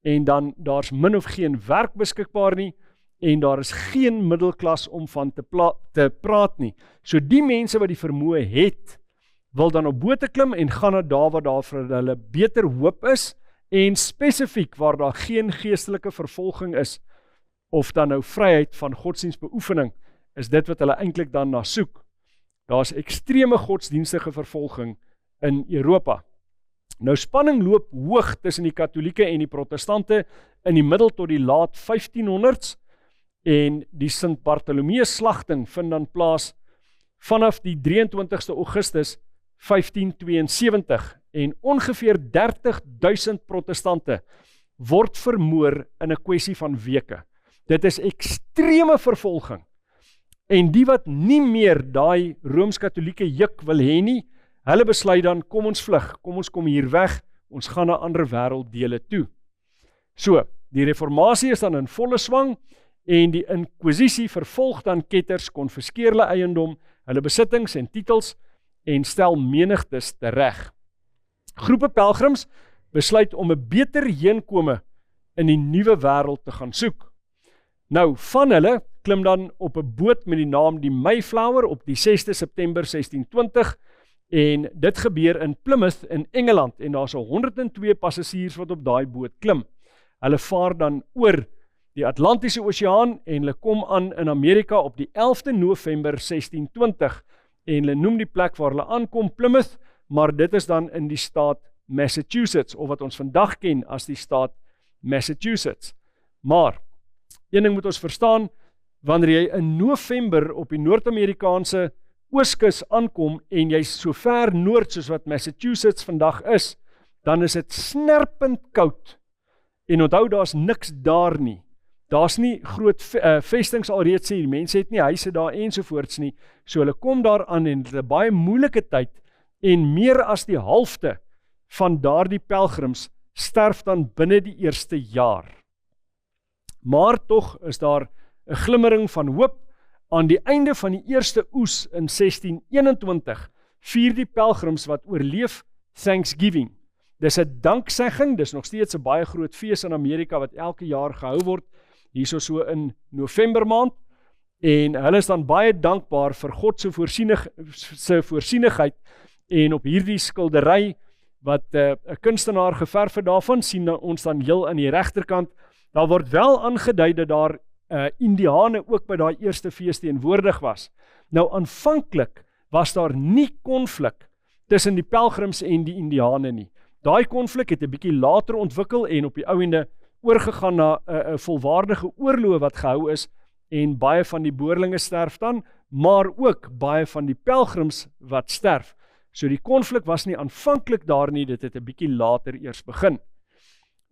en dan daar's min of geen werk beskikbaar nie, en daar is geen middelklas om van te praat nie. So die mense wat die vermoë het, wil dan op bote klim en gaan na daar waar daar vir hulle beter hoop is, en spesifiek waar daar geen geestelike vervolging is, of dan nou vryheid van godsdienstbeoefening, is dit wat hulle eintlik dan na soek. Daar's ekstreme godsdienstige vervolging in Europa. Nou spanning loop hoog tussen die Katolieke en die Protestante in die middel tot die laat 1500s, en die Sint Bartholomeus slagting vind dan plaas vanaf die 23ste Augustus 1572, en ongeveer 30.000 protestante word vermoor in 'n kwessie van weke. Dit is ekstreme vervolging, en die wat nie meer daai Rooms-Katolieke juk wil hê nie, hulle besluit dan, kom ons vlug, kom ons kom hier weg, ons gaan na ander wêrelddele toe. So, die reformatie is dan in volle swang, en die inkwizisie vervolg dan ketters, konfiskeer hulle eiendom, hulle besittings en titels, en stel menigtes tereg. Groepe pelgrims besluit om 'n beter heenkome in die nuwe wêreld te gaan soek. Nou, van hulle klim dan op 'n boot met die naam die Mayflower op die 6de September 1620, en dit gebeur in Plymouth in Engeland, en daar's 102 passasiers wat op daai boot klim. Hulle vaar dan oor die Atlantiese Oseaan, en hulle kom aan in Amerika op die 11de November 1620, en hulle noem die plek waar hulle aankom Plymouth, maar dit is dan in die staat Massachusetts, of wat ons vandag ken as die staat Massachusetts. Maar, een ding moet ons verstaan, wanneer jy in November op die Noord-Amerikaanse ooskus aankom, en jy so ver noord soos wat Massachusetts vandag is, dan is dit snerpend koud, en onthou, daar's niks daar nie. Daar's nie groot vestings alreeds nie, die mense het nie huise daar ensovoorts nie, so hulle kom daar aan en het 'n baie moeilike tyd, en meer as die halfte van daardie pelgrims sterf dan binne die eerste jaar. Maar tog is daar 'n glimmering van hoop. Aan die einde van die eerste oes in 1621 vier die pelgrims wat oorleef Thanksgiving. Dis 'n danksegging, dis nog steeds 'n baie groot fees in Amerika wat elke jaar gehou word, hierso so in November maand, en hulle is dan baie dankbaar vir God se voorsienigheid, en op hierdie skildery wat 'n kunstenaar geverf het daarvan, sien ons dan heel aan die regterkant, daar word wel aangedui dat daar Indiane ook by daai eerste fees teenwoordig was. Nou aanvanklik was daar nie konflik tussen die pelgrims en die Indiane nie. Daai konflik het 'n bietjie later ontwikkel en op die ou ende oorgegaan na 'n volwaardige oorlog wat gehou is, en baie van die boerlinge sterf dan, maar ook baie van die pelgrims wat sterf. So die konflik was nie aanvanklik daar nie, dit het 'n bietjie later eers begin.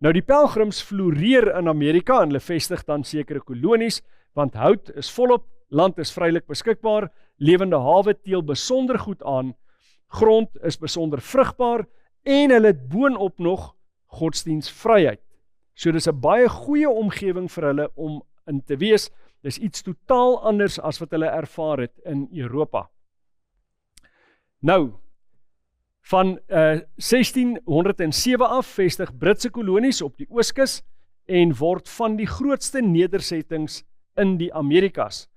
Nou die pelgrims floreer in Amerika, en hulle vestig dan sekere kolonies, want hout is volop, land is vrylik beskikbaar, lewende hawe teel besonder goed aan, grond is besonder vrugbaar, en hulle het boonop nog godsdienstvryheid. So dis 'n baie goeie omgewing vir hulle om in te wees. Dis iets totaal anders as wat hulle ervaar het in Europa. Nou, van 1607 af vestig Britse kolonies op die ooskus en word van die grootste nedersettings in die Amerikas.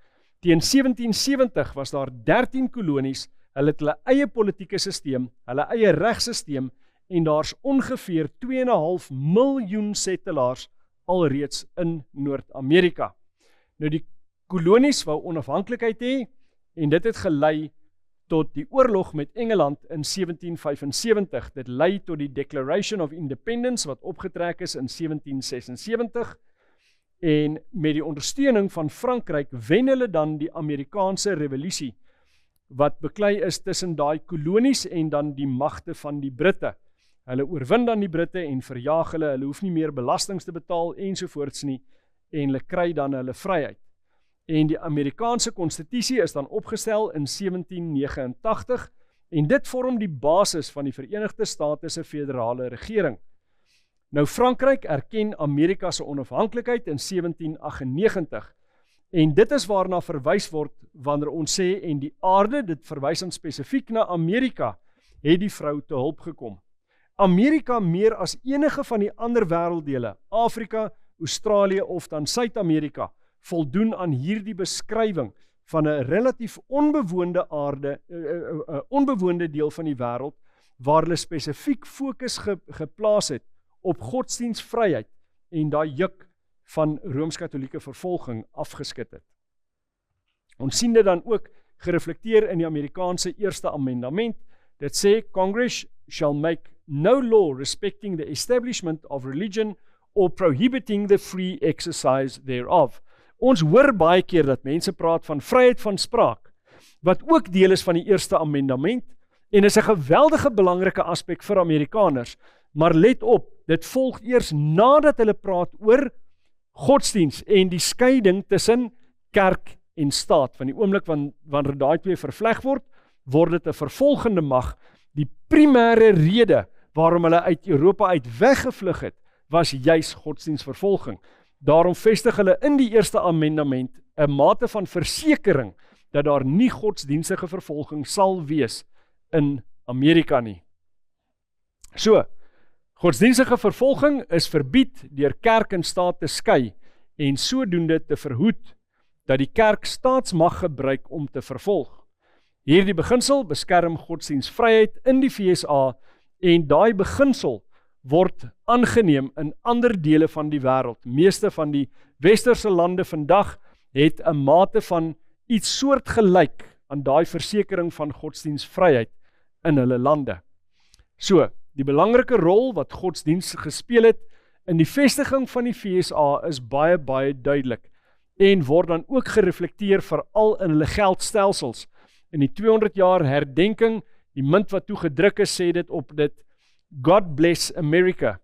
Teen 1770 was daar 13 kolonies, hulle het hulle eie politieke sisteem, hulle eie regssysteem, en daar's ongeveer 2,5 miljoen setelaars alreeds in Noord-Amerika. Nou die kolonies wou onafhanklikheid hê, en dit het gelei tot die oorlog met Engeland in 1775. Dit lei tot die Declaration of Independence wat opgetrek is in 1776 en met die ondersteuning van Frankryk wen hulle dan die Amerikaanse revolusie wat beklei is tussen daai kolonies en dan die magte van die Britte. Hulle oorwin dan die Britte en verjaag hulle hoef nie meer belastings te betaal ensovoorts nie en hulle kry dan hulle vryheid. En die Amerikaanse konstitusie is dan opgestel in 1789 en dit vorm die basis van die Verenigde State se federale regering. Nou Frankryk erken Amerika se onafhanklikheid in 1798 en dit is waarna verwys word wanneer ons sê en die aarde, dit verwys dan spesifiek na Amerika, het die vrou te hulp gekom. Amerika meer as enige van die ander wêrelddele, Afrika, Australië of dan Suid-Amerika, voldoen aan hierdie beskrywing van 'n relatief onbewoonde aarde, onbewoonde deel van die wêreld, waar hulle spesifiek fokus geplaas het op godsdienstvryheid en daai juk van Rooms-Katolieke vervolging afgeskit het. Ons sien dit dan ook gereflekteer in die Amerikaanse Eerste Amendement. Dit sê, Congress shall make no law respecting the establishment of religion or prohibiting the free exercise thereof. Ons hoor baie keer dat mense praat van vryheid van spraak, wat ook deel is van die Eerste Amendement, en is 'n geweldige belangrike aspek vir Amerikaners, maar let op, dit volg eers nadat hulle praat oor godsdiens en die skeiding tussen kerk en staat. Van die oomblik wanneer daai twee vervleg word dit 'n vervolgende mag. Die primêre rede waarom hulle uit Europa uit weggevlug het, was juis godsdiensvervolging. Daarom vestig hulle in die Eerste Amendement 'n mate van versekering dat daar nie godsdienstige vervolging sal wees in Amerika nie. So, godsdienstige vervolging is verbied deur kerk en staat te skei en sodoende te verhoed dat die kerk staatsmag gebruik om te vervolg. Hierdie beginsel beskerm godsdienstvryheid in die VSA en daai beginsel word aangeneem in ander dele van die wêreld. Meeste van die westerse lande vandag het 'n mate van iets soortgelyk aan daai versekering van godsdienstvryheid in hulle lande. So, die belangrike rol wat godsdienst gespeel het in die vestiging van die VSA is baie, baie duidelik en word dan ook gereflekteer veral in hulle geldstelsels. In die 200 jaar herdenking, die munt wat toe gedruk is, sê dit op dit God bless America.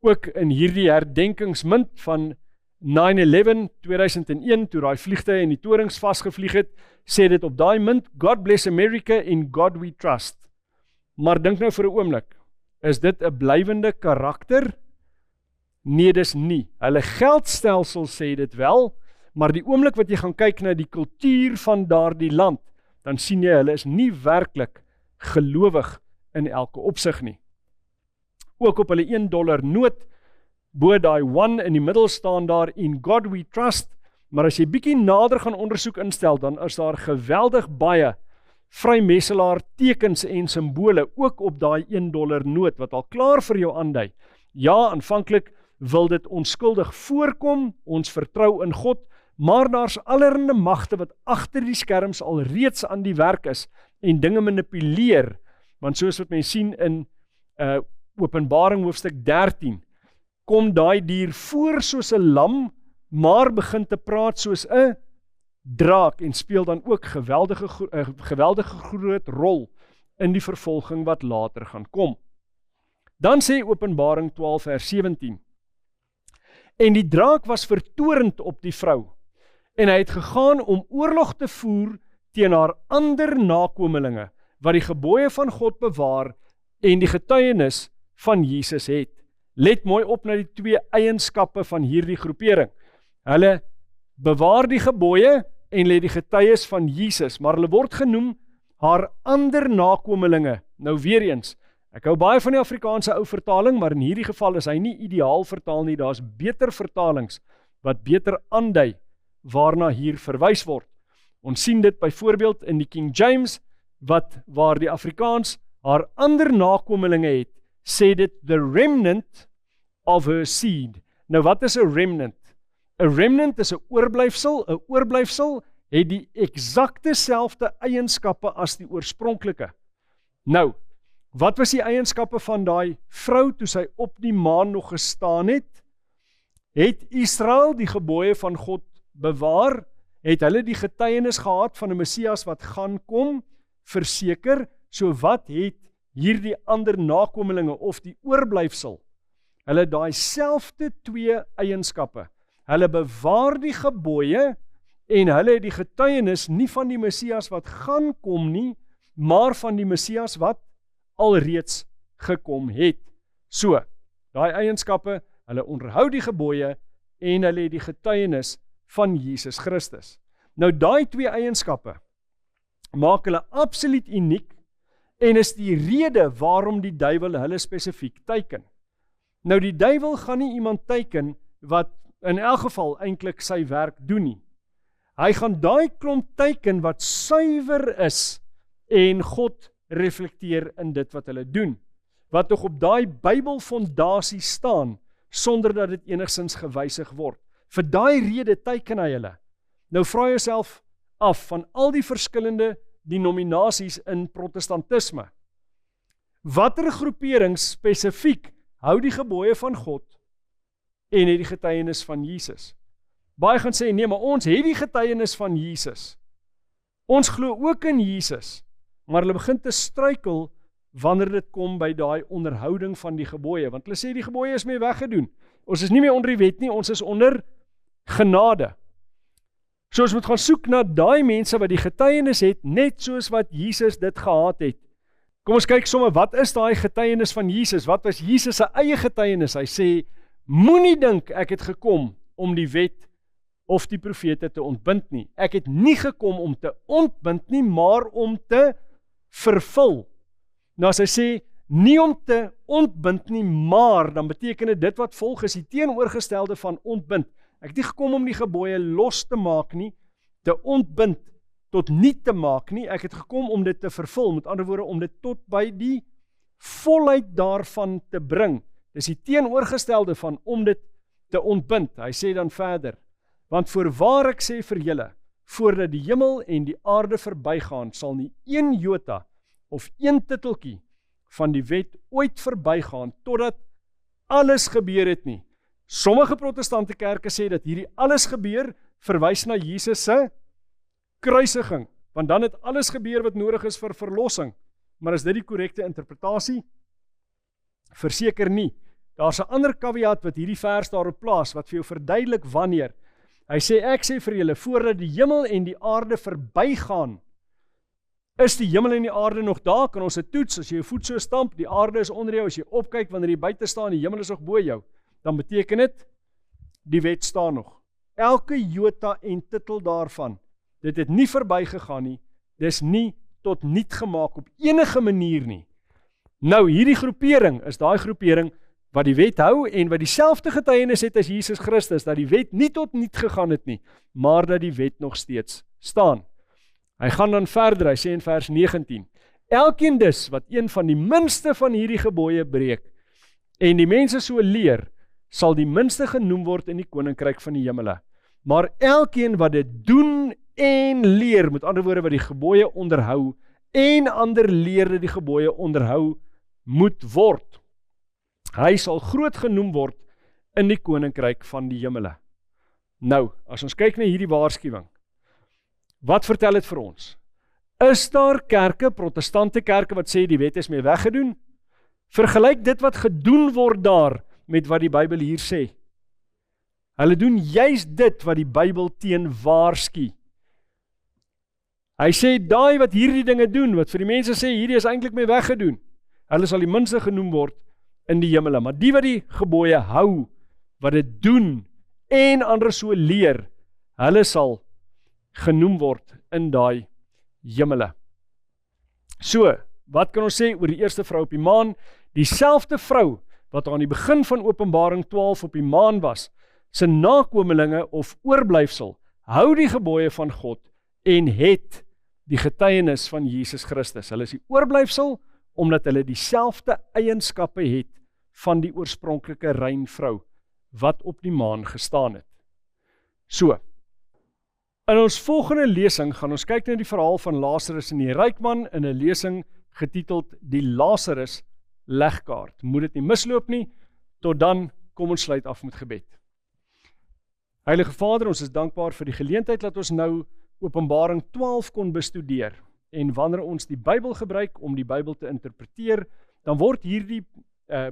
Ook in hierdie herdenkingsmunt van 9/11 2001, toe daai vliegtuie in die torings vasgevlieg het, sê dit op daai munt, God bless America, in God we trust. Maar dink nou vir 'n oomblik, is dit 'n blywende karakter? Nee, dis nie. Hulle geldstelsel sê dit wel, maar die oomblik wat jy gaan kyk na die kultuur van daardie land, dan sien jy, hulle is nie werklik gelowig in elke opsig nie. Ook op hulle $1 noot, bo daai 1 in die middel staan daar, in God we trust, maar as jy bietjie nader gaan ondersoek instel, dan is daar geweldig baie vrymesselaar tekens en simbole, ook op daai $1 noot, wat al klaar vir jou aandui. Ja, aanvanklik wil dit onskuldig voorkom, ons vertrou in God, maar daar's allerlei magte wat agter die skerms al reeds aan die werk is, en dinge manipuleer, want soos wat mens sien in Openbaring hoofstuk 13, kom daai dier voor soos 'n lam, maar begin te praat soos 'n draak, en speel dan ook geweldige groot rol in die vervolging wat later gaan kom. Dan sê Openbaring 12 vers 17, en die draak was vertorend op die vrou, en hy het gegaan om oorlog te voer teen haar ander nakomelinge, wat die gebooie van God bewaar en die getuienis van Jesus het. Let mooi op na die twee eienskappe van hierdie groepering. Hulle bewaar die gebooie en lê die getuies van Jesus, maar hulle word genoem haar ander nakomelinge. Nou weer eens, ek hou baie van die Afrikaanse ou vertaling, maar in hierdie geval is hy nie ideaal vertaal nie, daar's beter vertalings wat beter aandui waarna hier verwys word. Ons sien dit byvoorbeeld in die King James, waar die Afrikaans haar ander nakomelinge het, sê dit the remnant of her seed. Nou wat is 'n remnant? 'n remnant is 'n oorblyfsel het die eksakte selfde eienskappe as die oorspronklike. Nou, wat was die eienskappe van daai vrou toe sy op die maan nog gestaan het? Het Israel die gebooie van God bewaar? Het hulle die getuienis gehad van 'n Messias wat gaan kom? Verseker, so wat het hierdie ander nakomelinge of die oorblyfsel? Hulle daai selfde twee eienskappe. Hulle bewaar die gebooie en hulle het die getuienis nie van die Messias wat gaan kom nie, maar van die Messias wat alreeds gekom het. So, daai eienskappe, hulle onderhou die gebooie en hulle het die getuienis van Jesus Christus. Nou daai twee eienskappe maak hulle absoluut uniek en is die rede waarom die duiwel hulle spesifiek teiken. Nou die duiwel gaan nie iemand teiken wat in elk geval eintlik sy werk doen nie. Hy gaan daai klomp teiken wat suiwer is en God reflekteer in dit wat hulle doen. Wat nog op daai Bybelfondasie staan sonder dat dit enigstens gewysig word. Vir daai rede teiken hy hulle. Nou vra jouself af van al die verskillende denominasies in protestantisme. Watter groeperings spesifiek hou die gebooie van God en het die getuienis van Jesus? Baie gaan sê, nee, maar ons het die getuienis van Jesus. Ons glo ook in Jesus, maar hulle begin te struikel wanneer dit kom by daai onderhouding van die gebooie, want hulle sê die gebooie is mee weggedoen. Ons is nie meer onder die wet nie, ons is onder genade. So ons moet gaan soek na daai mense wat die getuienis het, net soos wat Jesus dit gehad het. Kom ons kyk sommer, wat is daai getuienis van Jesus? Wat was Jesus se eie getuienis? Hy sê, moenie dink ek het gekom om die wet of die profete te ontbind nie. Ek het nie gekom om te ontbind nie, maar om te vervul. Nou as hy sê, nie om te ontbind nie, maar, dan beteken dit wat volg is die teenoorgestelde van ontbind. Ek het nie gekom om die gebooie los te maak nie, te ontbind, tot nie te maak nie. Ek het gekom om dit te vervul, met ander woorde, om dit tot by die volheid daarvan te bring. Dis die teenoorgestelde van om dit te ontbind. Hy sê dan verder, want voorwaar ek sê vir julle, voordat die hemel en die aarde verbygaan, sal nie een jota of een titeltjie van die wet ooit verbygaan, totdat alles gebeur het nie. Sommige protestante kerke sê dat hierdie alles gebeur, verwys na Jesus se kruisiging, want dan het alles gebeur wat nodig is vir verlossing. Maar is dit die korrekte interpretasie? Verseker nie. Daar's 'n ander caveat wat hierdie vers daarop plaas, wat vir jou verduidelik wanneer. Hy sê, ek sê vir julle, voordat die hemel en die aarde verbygaan, is die hemel en die aarde nog daar, kan ons dit toets, as jy jou voet so stamp, die aarde is onder jou, as jy opkyk, wanneer jy buite staan, die hemel is nog bo jou, dan beteken dit, die wet staan nog. Elke jota en titel daarvan, dit het nie verbygegaan nie, dis nie tot niet gemaak op enige manier nie. Nou, hierdie groepering is daai groepering wat die wet hou en wat dieselfde getuienis het as Jesus Christus, dat die wet nie tot niet gegaan het nie, maar dat die wet nog steeds staan. Hy gaan dan verder, hy sê in vers 19, elkeen dus wat een van die minste van hierdie gebooie breek, en die mense so leer, sal die minste genoem word in die koninkryk van die hemele. Maar elkeen wat dit doen en leer, met ander woorde wat die gebooie onderhou, en ander leerde die gebooie onderhou, moet word. Hy sal groot genoem word in die koninkryk van die hemele. Nou, as ons kyk na hierdie waarskuwing, wat vertel dit vir ons? Is daar kerke, protestante kerke, wat sê die wet is mee weggedoen? Vergelyk dit wat gedoen word daar, met wat die Bybel hier sê. Hulle doen juist dit wat die Bybel teen waarsku. Hy sê, daai wat hierdie dinge doen, wat vir die mense sê, hierdie is eintlik mee weggedoen, hulle sal die minste genoem word in die hemele, maar die wat die gebooie hou, wat dit doen, en ander so leer, hulle sal genoem word in daai hemele. So, wat kan ons sê oor die eerste vrou op die maan? Dieselfde vrou, wat aan die begin van Openbaring 12 op die maan was, sy nakomelinge of oorblyfsel, hou die gebooie van God, en het die getuienis van Jesus Christus. Hulle is die oorblyfsel, omdat hulle dieselfde eienskappe het van die oorspronklike rein vrou, wat op die maan gestaan het. So, In ons volgende lesing gaan ons kyk na die verhaal van Lazarus en die ryk man in 'n lesing getiteld Die Lazarus legkaart. Moet dit nie misloop nie. Tot dan, kom ons sluit af met gebed. Heilige Vader, ons is dankbaar vir die geleentheid dat ons nou Openbaring 12 kon bestudeer. En wanneer ons die Bybel gebruik om die Bybel te interpreteer, dan word hierdie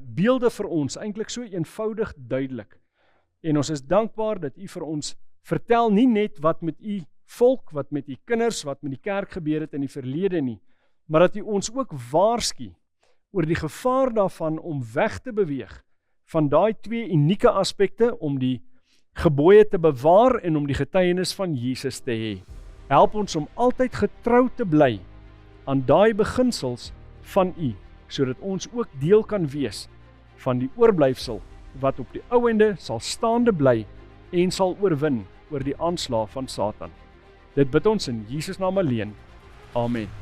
beelde vir ons eintlik so eenvoudig duidelik. En ons is dankbaar dat U vir ons vertel nie net wat met U volk, wat met U kinders, wat met die kerk gebeur het in die verlede nie, maar dat U ons ook waarsku oor die gevaar daarvan om weg te beweeg van daai twee unieke aspekte om die gebooie te bewaar en om die getuienis van Jesus te hê. Help ons om altyd getrou te bly aan daai beginsels van U, sodat ons ook deel kan wees van die oorblyfsel wat op die ou ende sal staande bly en sal oorwin oor die aanslag van Satan. Dit bid ons in Jesus naam alleen. Amen.